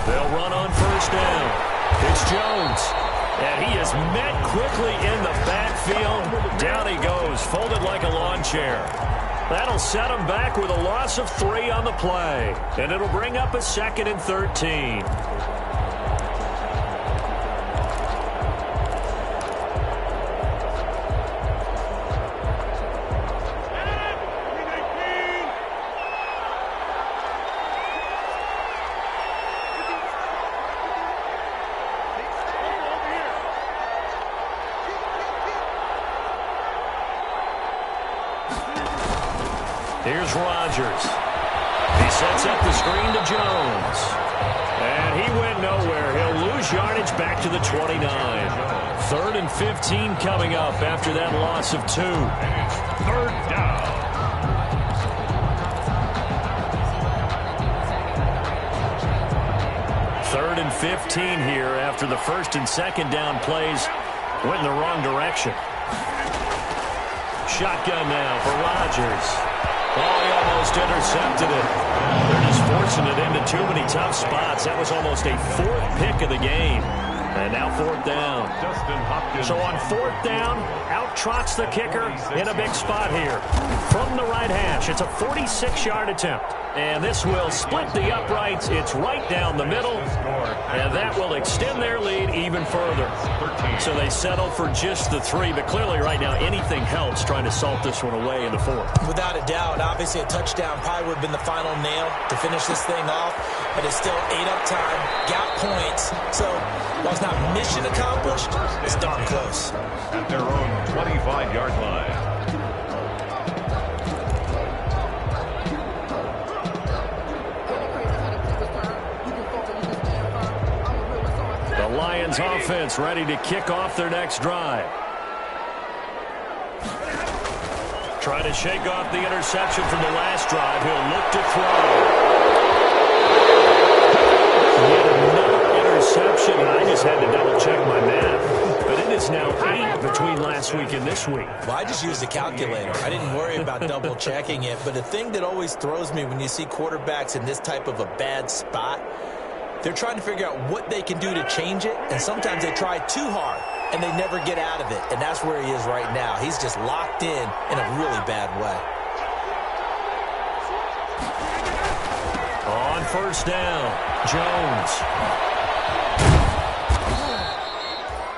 They'll run on 1st down. It's Jones. And he is met quickly in the backfield. Down he goes, folded like a lawn chair. That'll set him back with a loss of 3 on the play. And it'll bring up a 2nd and 13. Here's Rodgers. He sets up the screen to Jones. And he went nowhere. He'll lose yardage back to the 29. 3rd and 15 coming up after that loss of 2. 3rd down. Third and 15 here after the 1st and 2nd down plays went in the wrong direction. Shotgun now for Rodgers. Oh, he almost intercepted it. They're just forcing it into too many tough spots. That was almost a 4th pick of the game. And now 4th down. So on 4th down, out trots the kicker in a big spot here. From the right hash, it's a 46-yard attempt. And this will split the uprights. It's right down the middle. And that will extend their lead even further. So they settle for just the 3. But clearly right now anything helps trying to salt this one away in the 4th. Without a doubt, obviously a touchdown probably would have been the final nail to finish this thing off. But it's still 8 up time, got points. So while it's not mission accomplished, it's darn close. At their own 25-yard line. The Lions offense ready to kick off their next drive. Trying to shake off the interception from the last drive. He'll look to throw. Yet another interception. I just had to double-check my math. But it is now 8 between last week and this week. Well, I just used a calculator. I didn't worry about double-checking it. But the thing that always throws me when you see quarterbacks in this type of a bad spot, they're trying to figure out what they can do to change it. And sometimes they try too hard, and they never get out of it. And that's where he is right now. He's just locked in a really bad way. On first down, Jones.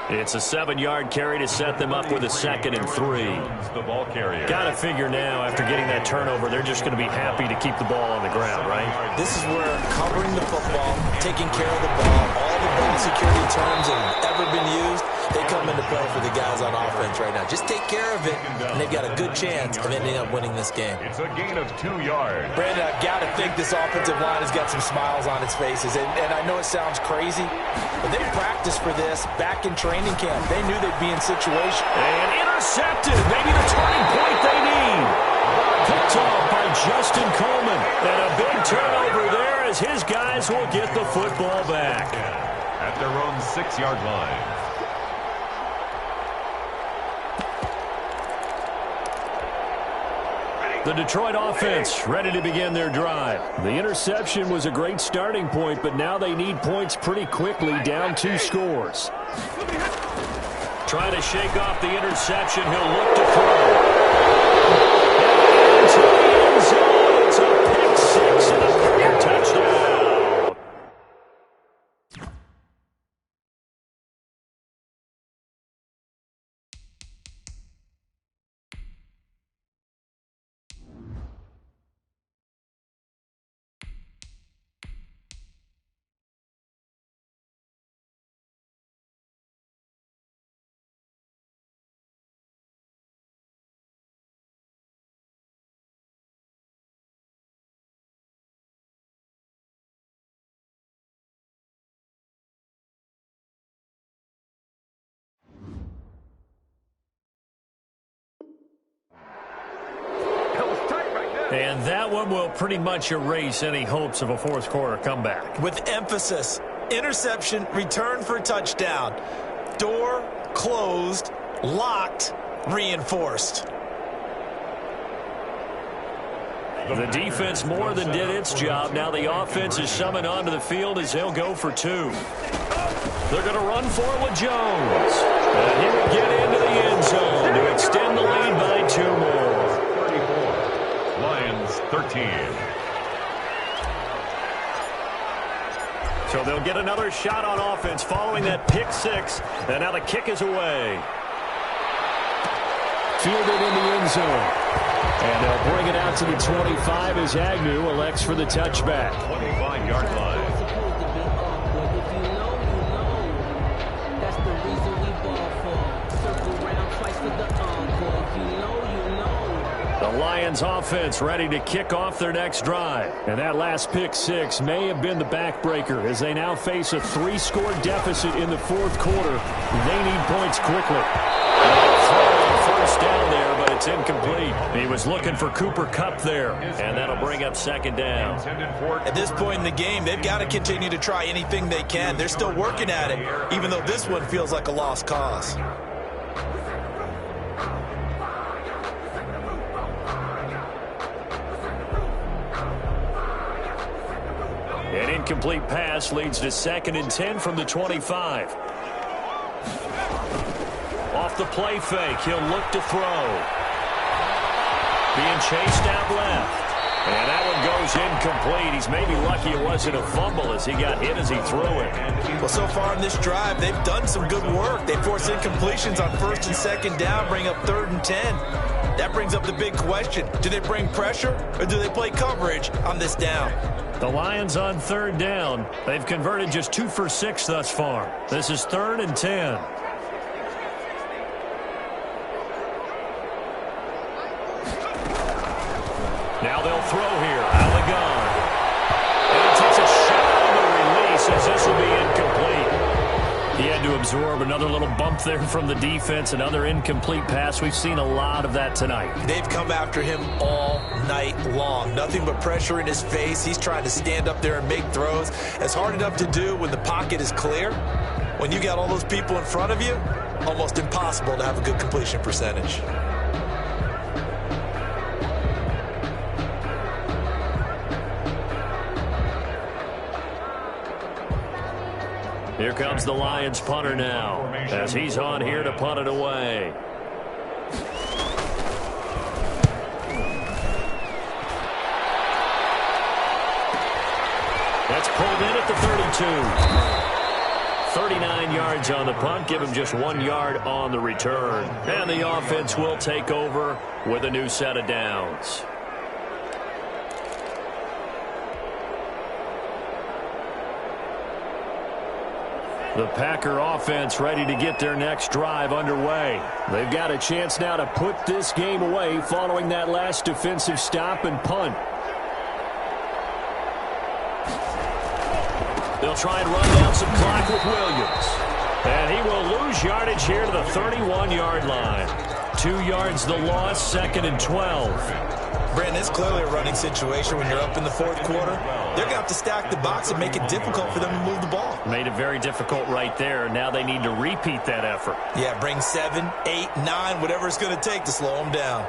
It's a 7-yard carry to set them up with a 2nd and 3. The ball carrier. Got to figure now, after getting that turnover, they're just going to be happy to keep the ball on the ground, right? This is where covering the football, taking care of the ball, all the ball security terms that have ever been used, they come into play for the guys on offense right now. Just take care of it, and they've got a good chance of ending up winning this game. It's a gain of 2 yards. Brandon, I've got to think this offensive line has got some smiles on its faces, and I know it sounds crazy, but they practiced for this back in training camp. They knew they'd be in situation. And intercepted. Maybe the turning point they need. Picked off by Justin Coleman. And a big turnover there as his guys will get the football back. At their own 6-yard line. The Detroit offense ready to begin their drive. The interception was a great starting point, but now they need points pretty quickly, down 2 scores. Trying to shake off the interception. He'll look to throw. Into the end zone. It's a pick 6 and a career touchdown. And that one will pretty much erase any hopes of a fourth quarter comeback. With emphasis, interception, return for touchdown. Door closed, locked, reinforced. The defense more than did its job. Now the offense is summoned onto the field as they'll go for 2. They're going to run for it with Jones. And he will get into the end zone to extend the lead by 2 more. 13. So they'll get another shot on offense following that pick 6. And now the kick is away. Fielded in the end zone. And they'll bring it out to the 25 as Agnew elects for the touchback. 25-yard line. The Lions offense ready to kick off their next drive. And that last pick 6 may have been the backbreaker as they now face a 3-score deficit in the fourth quarter. They need points quickly. First down there, but it's incomplete. He was looking for Cooper Kupp there, and that'll bring up 2nd down. At this point in the game, they've got to continue to try anything they can. They're still working at it, even though this one feels like a lost cause. An incomplete pass leads to 2nd and 10 from the 25. Off the play fake, he'll look to throw. Being chased out left. And that one goes incomplete. He's maybe lucky it wasn't a fumble as he got hit as he threw it. Well, so far in this drive, they've done some good work. They force incompletions on 1st and 2nd down, bring up 3rd and 10. That brings up the big question. Do they bring pressure or do they play coverage on this down? The Lions on third down. They've converted just 2 for 6 thus far. This is 3rd and 10. Now they'll throw here. Out of the gun. And he takes a shot on the release as this will be incomplete. He had to absorb another little bump there from the defense. Another incomplete pass. We've seen a lot of that tonight. They've come after him all night long. Nothing but pressure in his face. He's trying to stand up there and make throws. It's hard enough to do when the pocket is clear. When you got all those people in front of you, almost impossible to have a good completion percentage. Here comes the Lions punter now, as he's on here to punt it away. That's pulled in at the 32. 39 yards on the punt, give him just 1 yard on the return. And the offense will take over with a new set of downs. The Packer offense ready to get their next drive underway. They've got a chance now to put this game away following that last defensive stop and punt. They'll try and run down some clock with Williams. And he will lose yardage here to the 31-yard line. 2 yards the loss, 2nd and 12. Brandon, it's clearly a running situation when you're up in the 4th quarter. They're going to have to stack the box and make it difficult for them to move the ball. Made it very difficult right there. Now they need to repeat that effort. Yeah, bring 7, 8, 9, whatever it's going to take to slow them down.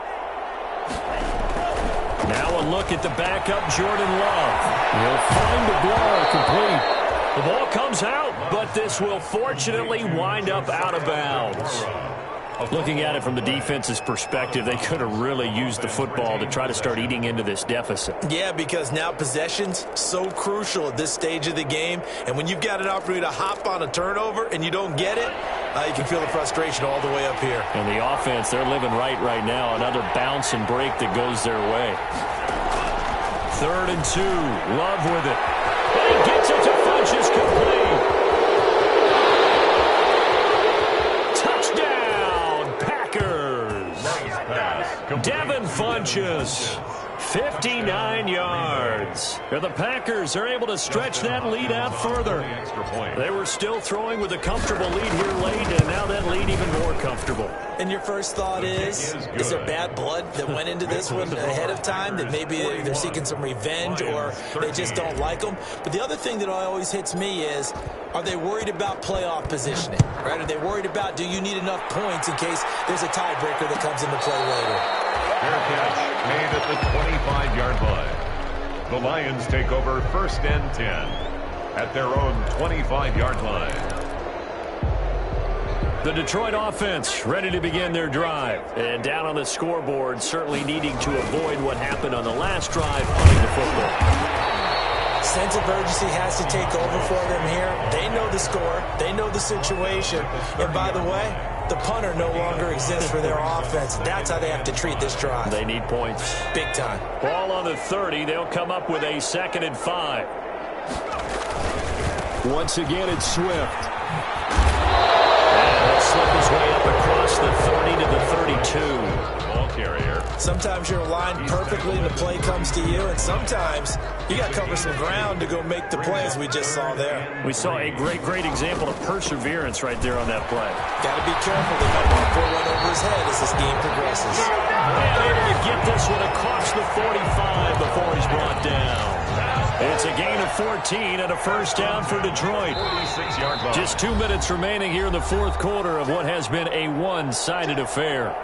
Now a look at the backup, Jordan Love. He'll find the ball complete. The ball comes out, but this will fortunately wind up out of bounds. Looking at it from the defense's perspective, they could have really used the football to try to start eating into this deficit. Yeah, because now possession's so crucial at this stage of the game. And when you've got an opportunity to hop on a turnover and you don't get it, you can feel the frustration all the way up here. And the offense, they're living right now. Another bounce and break that goes their way. 3rd and 2. Love with it. And he gets it to Funchess complete. Devin Funchess, 59 yards. The Packers are able to stretch that lead out further. They were still throwing with a comfortable lead here late, and now that lead even more comfortable. And your first thought is there bad blood that went into this one ahead of time, that maybe they're seeking some revenge or they just don't like them? But the other thing that always hits me is, are they worried about playoff positioning? Right? Are they worried about, do you need enough points in case there's a tiebreaker that comes into play later? Fair catch made at the 25-yard line. The Lions take over 1st and 10 at their own 25-yard line. The Detroit offense ready to begin their drive. And down on the scoreboard, certainly needing to avoid what happened on the last drive, punting the football. Sense of urgency has to take over for them here. They know the score. They know the situation. And by the way, the punter no longer exists for their offense. That's how they have to treat this drive. They need points. Big time. Ball on the 30. They'll come up with a 2nd and 5. Once again, it's Swift. And he'll slip his way up across the 30 to the 32. Ball carrier. Sometimes you're aligned perfectly and the play comes to you, and sometimes you got to cover some ground to go make the plays we just saw there. We saw a great example of perseverance right there on that play. Got to be careful. They might want to pour one over his head as this game progresses. And able to get this one across the 45 before he's brought down. It's a gain of 14 and a first down for Detroit. 46-yard line. Just 2 minutes remaining here in the 4th quarter of what has been a one-sided affair.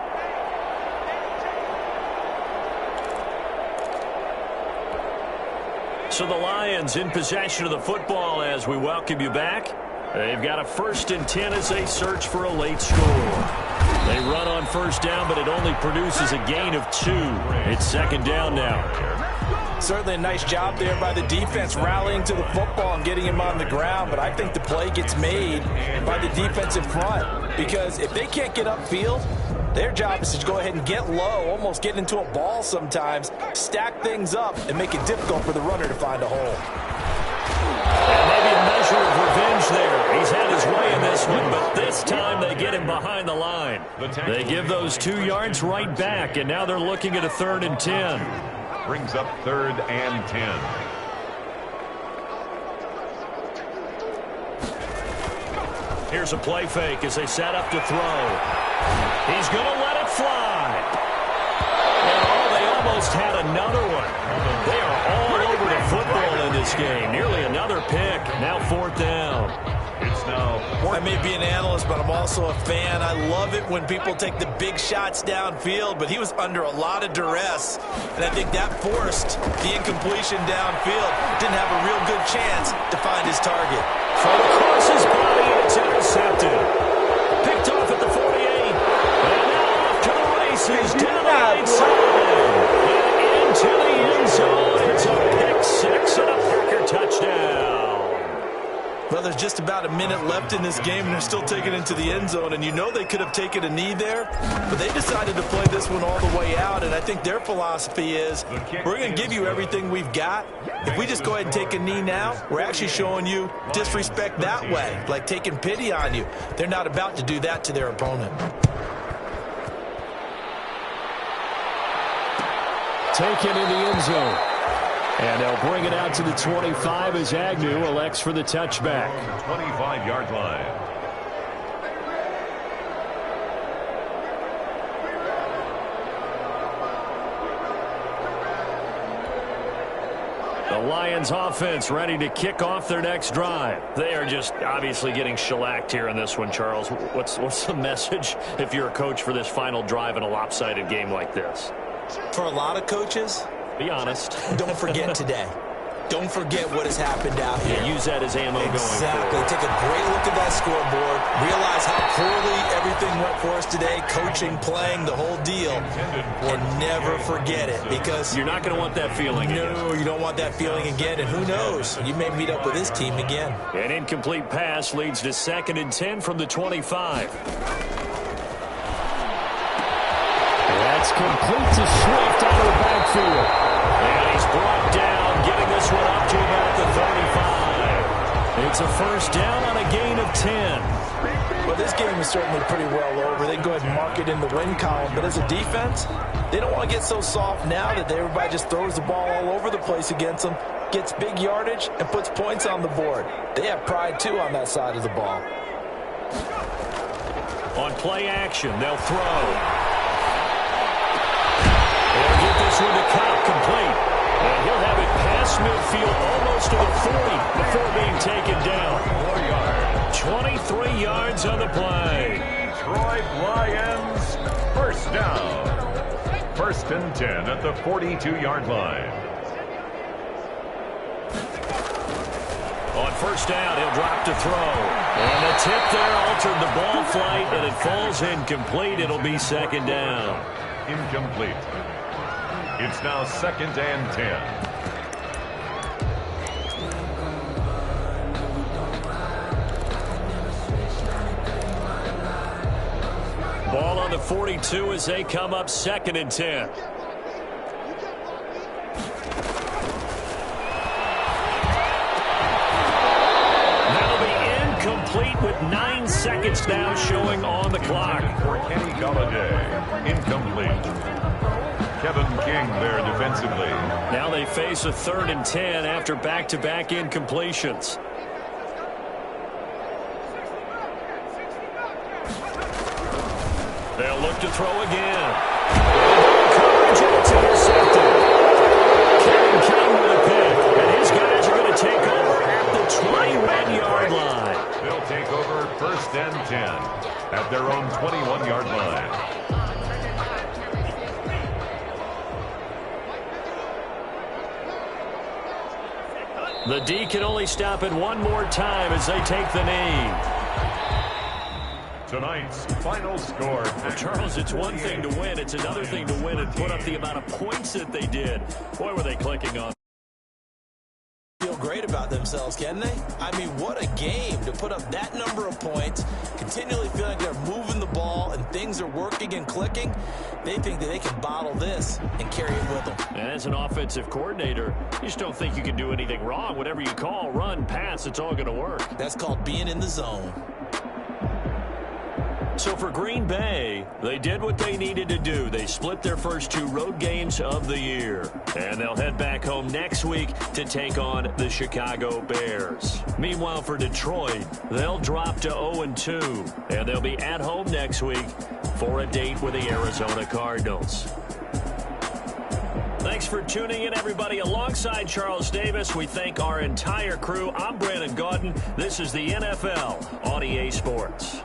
So the Lions in possession of the football as we welcome you back. They've got a 1st and 10 as they search for a late score. They run on first down, but it only produces a gain of 2. It's 2nd down now. Certainly a nice job there by the defense rallying to the football and getting him on the ground, but I think the play gets made by the defensive front, because if they can't get upfield, Their job is to go ahead and get low, almost get into a ball sometimes, stack things up, and make it difficult for the runner to find a hole. And maybe a measure of revenge there. He's had his way in this one, but this time they get him behind the line. They give those 2 yards right back, and now they're looking at a 3rd and 10. Brings up 3rd and 10. Here's a play fake as they set up to throw. He's going to let it fly. And they almost had another one. They are all over the football in this game. Nearly another pick. Now 4th down. It's now. I may be an analyst, but I'm also a fan. I love it when people take the big shots downfield, but he was under a lot of duress, and I think that forced the incompletion downfield. Didn't have a real good chance to find his target. From across his body, it's intercepted. Picked off at the 48. And now off to the races. Down the right side. And into the end zone. It's a pick 6 and a Packer touchdown. Well, there's just about a minute left in this game, and they're still taking it into the end zone. And you know they could have taken a knee there, but they decided to play this one all the way out. And I think their philosophy is, we're going to give you everything we've got. If we just go ahead and take a knee now, we're actually showing you disrespect that way, like taking pity on you. They're not about to do that to their opponent. Taken in the end zone. And they'll bring it out to the 25 as Agnew elects for the touchback. 25-yard line. The Lions offense ready to kick off their next drive. They are just obviously getting shellacked here in this one, Charles. What's the message if you're a coach for this final drive in a lopsided game like this? For a lot of coaches, be honest. Don't forget today. Don't forget what has happened out here. Yeah, use that as ammo going forward. Exactly. Take a great look at that scoreboard. Realize how poorly everything went for us today. Coaching, playing, the whole deal. And never forget it, because you're not going to want that feeling again. No, you don't want that feeling again. And who knows? You may meet up with this team again. An incomplete pass leads to 2nd and 10 from the 25. That's complete to Swift out of the backfield. And he's brought down, getting this one up to about the 35. It's a 1st down on a gain of 10. Well, this game is certainly pretty well over. They can go ahead and mark it in the win column. But as a defense, they don't want to get so soft now that everybody just throws the ball all over the place against them, gets big yardage, and puts points on the board. They have pride, too, on that side of the ball. On play action, they'll throw. They'll get this one to Cobb, complete. And he'll have it past midfield almost to the 40 before being taken down. 23 yards on the play. Detroit Lions, 1st down. 1st and 10 at the 42-yard line. On 1st down, he'll drop to throw. And the tip there altered the ball flight, and it falls incomplete. It'll be 2nd down. Incomplete. It's now 2nd and 10. Ball on the 42 as they come up 2nd and 10. That'll be incomplete with 9 seconds now showing on the clock. For Kenny Galladay, incomplete. Kevin King there defensively. Now they face a 3rd and 10 after back-to-back incompletions. They'll look to throw again. Coverage, and it's intercepted. Kevin King with a pick, and his guys are going to take over at the 21-yard line. They'll take over 1st and 10 at their own 21-yard line. The D can only stop it one more time as they take the knee. Tonight's final score. Well, Charles, it's one thing to win. It's another thing to win and put up the amount of points that they did. Boy, were they clicking on. Feel great great about themselves, can they? I mean, what a game to put up that number of points, continually feeling like they're moving the ball and things are working and clicking. They think that they can bottle this and carry it with them. And as an offensive coordinator, you just don't think you can do anything wrong. Whatever you call, run, pass, it's all going to work. That's called being in the zone. So for Green Bay, they did what they needed to do. They split their first 2 road games of the year. And they'll head back home next week to take on the Chicago Bears. Meanwhile, for Detroit, they'll drop to 0-2. And they'll be at home next week for a date with the Arizona Cardinals. Thanks for tuning in, everybody. Alongside Charles Davis, we thank our entire crew. I'm Brandon Gaudin. This is the NFL on EA Sports.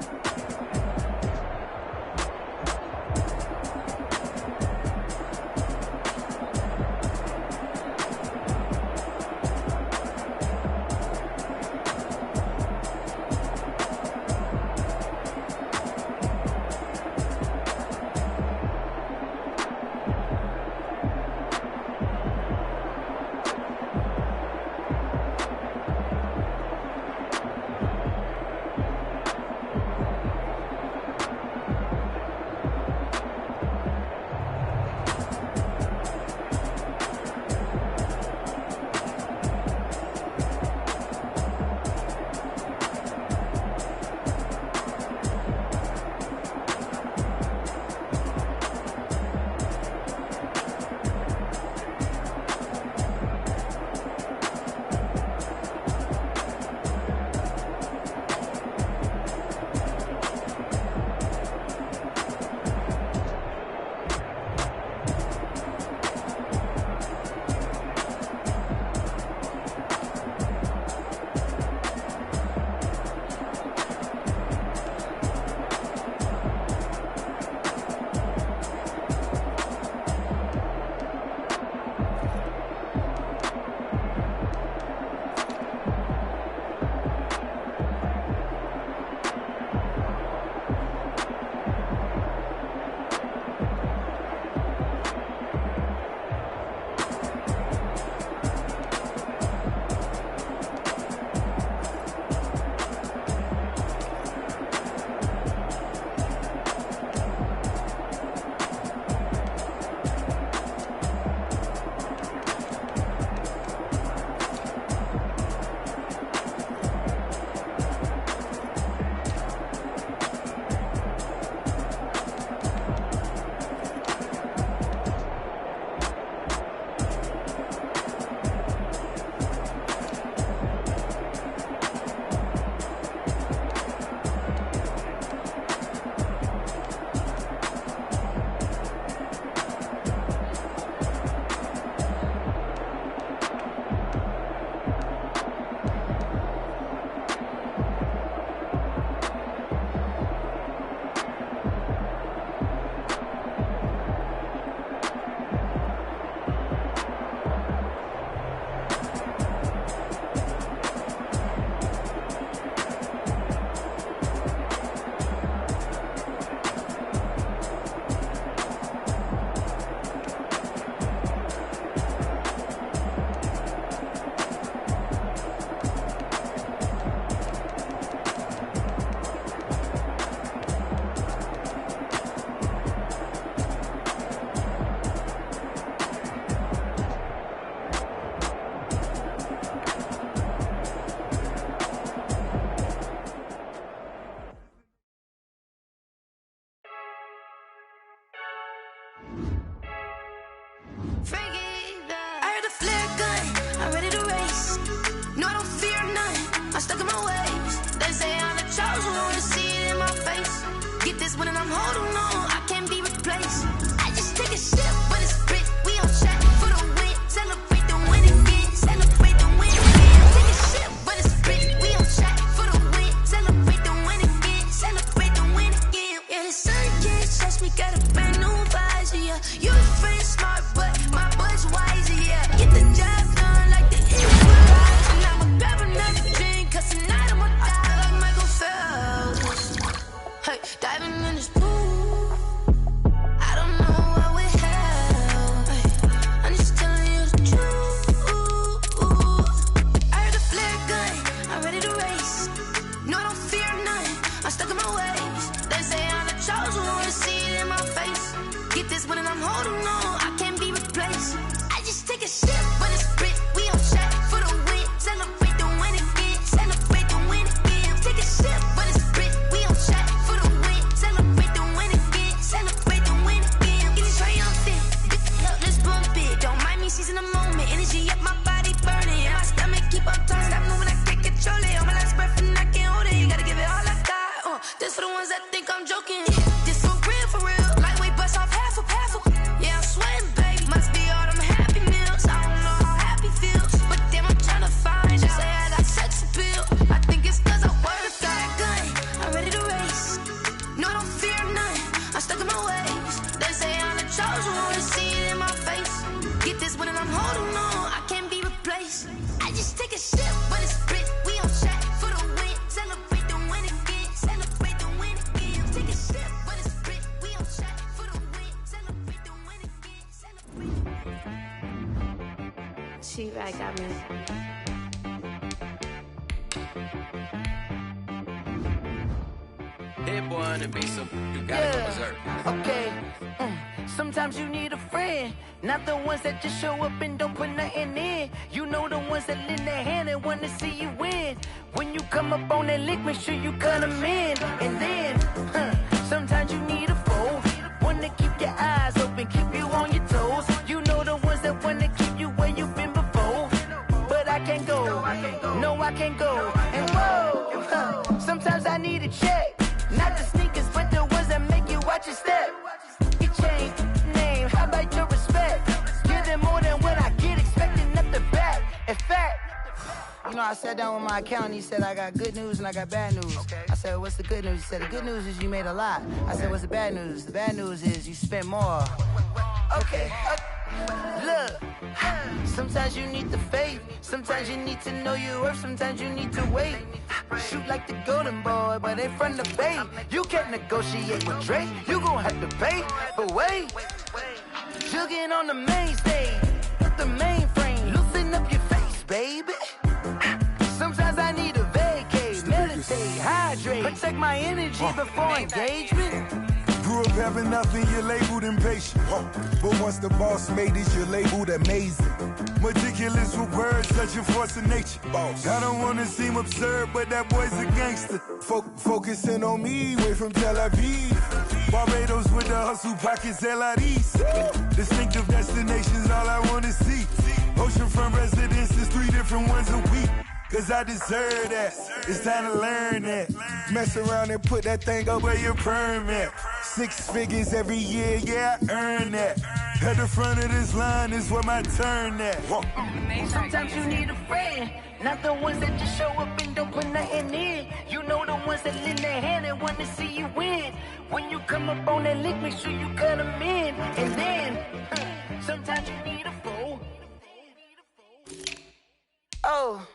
I heard the flare gun, I'm ready to race. No, I don't fear none, I'm stuck in my ways. They say I'm the chosen one, to see it in my face. Get this one and I'm holding on, I can't be replaced. I just take a sip, but it's split, we on track for the win. Celebrate the win again, celebrate the win again. Take a sip, but it's split, we on track for the win. Celebrate the win again, celebrate the win again. Yeah, the sun can't touch me, got a brand new visor, yeah. You friend smart, but my bud's wiser, yeah. Get the job done like the equalizer. And I'ma grab another drink, cause tonight I'ma die like Michael Phelps. Hey, diving in this pool. Hit boy on the beat, so you gotta go berserk. Okay. Sometimes you need a friend, not the ones that just show up and don't put nothing in. You know the ones that lend their hand and want to see you win. When you come up on that lick, make sure you cut them in. And then, sometimes you need a foe, one to keep your eyes open, keep you on your toes. You know the ones that want to keep you where you've been before. But I can't go, no I can't go. And whoa, sometimes I need a check. Not the sneakers, but the ones that make you watch your step. Your chain, name, how about your respect? Give them more than what I get, expecting nothing back. In fact, you know, I sat down with my accountant, he said, I got good news and I got bad news. Okay. I said, what's the good news? He said, the good news is you made a lot. I said, what's the bad news? The bad news is you spent more. Okay. Look, sometimes you need the faith, sometimes you need to know your worth, sometimes you need to wait. Shoot like the golden boy, but in front of Bay. You can't negotiate with Drake, you gon' have to pay. But wait, jugging on the main stage, the mainframe, loosen up your face, baby. Sometimes I need a vacate, meditate, hydrate, protect my energy before engagement. Grew up having nothing, you're labeled impatient. But once the boss made it, you're labeled amazing. Meticulous with words, such a force of nature. I don't wanna seem absurd, but that boy's a gangster. Focusing on me, way from Tel Aviv. Barbados with the hustle pockets, LIDs. Distinctive destinations, all I wanna see. Oceanfront residences, 3 different ones a week. Cause I deserve that, it's time to learn that. Mess around and put that thing up where your permit. 6 figures every year, yeah, I earn that. At the front of this line is where my turn at. Sometimes you need a friend, not the ones that just show up and don't put nothing in. You know the ones that lend their hand and want to see you win. When you come up on that lick, make sure you cut them in. And then, sometimes you need a foe. Oh.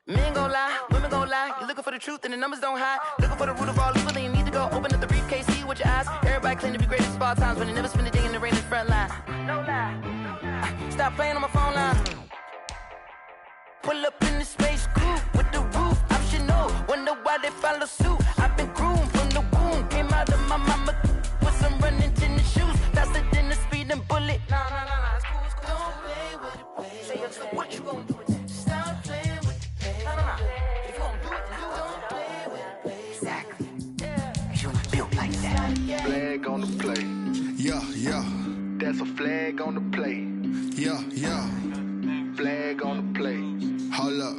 Men gon' lie, women gon' lie. You're looking for the truth and the numbers don't hide. Looking for the root of all evil, then you need to go open up the briefcase, see with your eyes. Everybody claim to be greatest of all times, but they never spend a day in the rain in the front line. No lie. Stop playing on my phone line. Pull up in the space coupe with the roof optional. Wonder why they follow suit. I've been groomed from the womb. Came out of my mama with some running tennis shoes. Faster than the speeding bullet. Nah, it's cool, it's cool. Don't play with it, play. Say what you gon' do with it? Stop playing with it. If you don't do it, then don't play with it. Exactly. You built like that. Flag on the play. Yeah. That's a flag on the play. Yeah. Flag on the play. Hold up.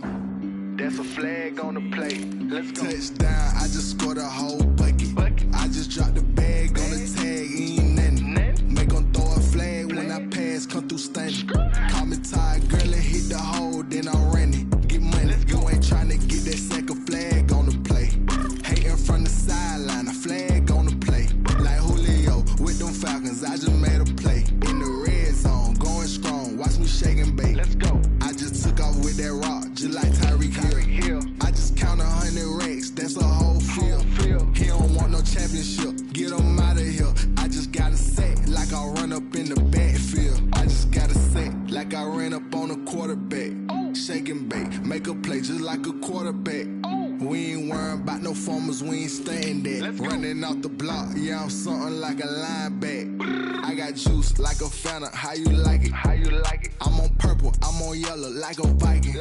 That's a flag on the play. Let's go. Touchdown, I just scored a whole bucket. I just dropped the bag on the tag, ain't nothing. Make 'em throw a flag when I pass, come through stunning. Call me tired, girl, and hit the hole, then I'm running. Get money, you ain't tryna get that second flag on the play. Hating from the sideline, a flag on the play. Like Julio with them Falcons, I just made a play. In the red zone, going strong, watch me shake and bake. Let's go. I just took off with that rock, just like Tyreek Hill. I just count 100 racks, that's a whole field. He don't want no championship, get him out of here. I just gotta set like I run up in the backfield. I just gotta set like I ran up on a quarterback. Shake and bake, make a play just like a quarterback. We ain't worrying about no formers, we ain't staying there. Running off the block, yeah, I'm something like a linebacker. I got juice like a Fanta, how you like it? I'm on purple, I'm on yellow like a Viking.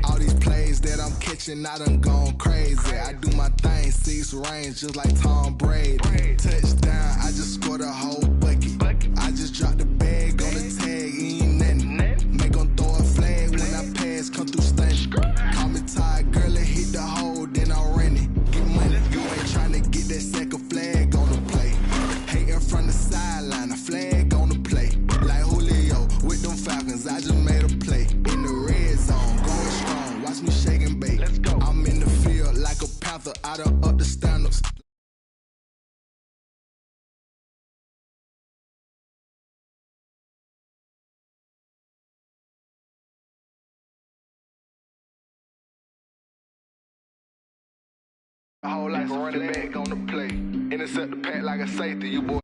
All these plays that I'm catching, I done gone crazy. I do my thing, 6 range just like Tom Brady. Touchdown, I just scored a whole bucket. I just dropped the bag on the tag, ain't nothing. Make 'em throw a flag when I pass, come through stunning. Call me tired, girl, and hit the hole, then I'm running. Get money, you ain't tryna get that second flag on the play. Hating from the sideline, a flag on the play. Like Julio with them Falcons, I just made a play. In the red zone, going strong, watch me shake and bake. Let's go. I'm in the field like a Panther, I done up the standards. A whole like a running back on the play. Intercept the pack like a safety, you boy.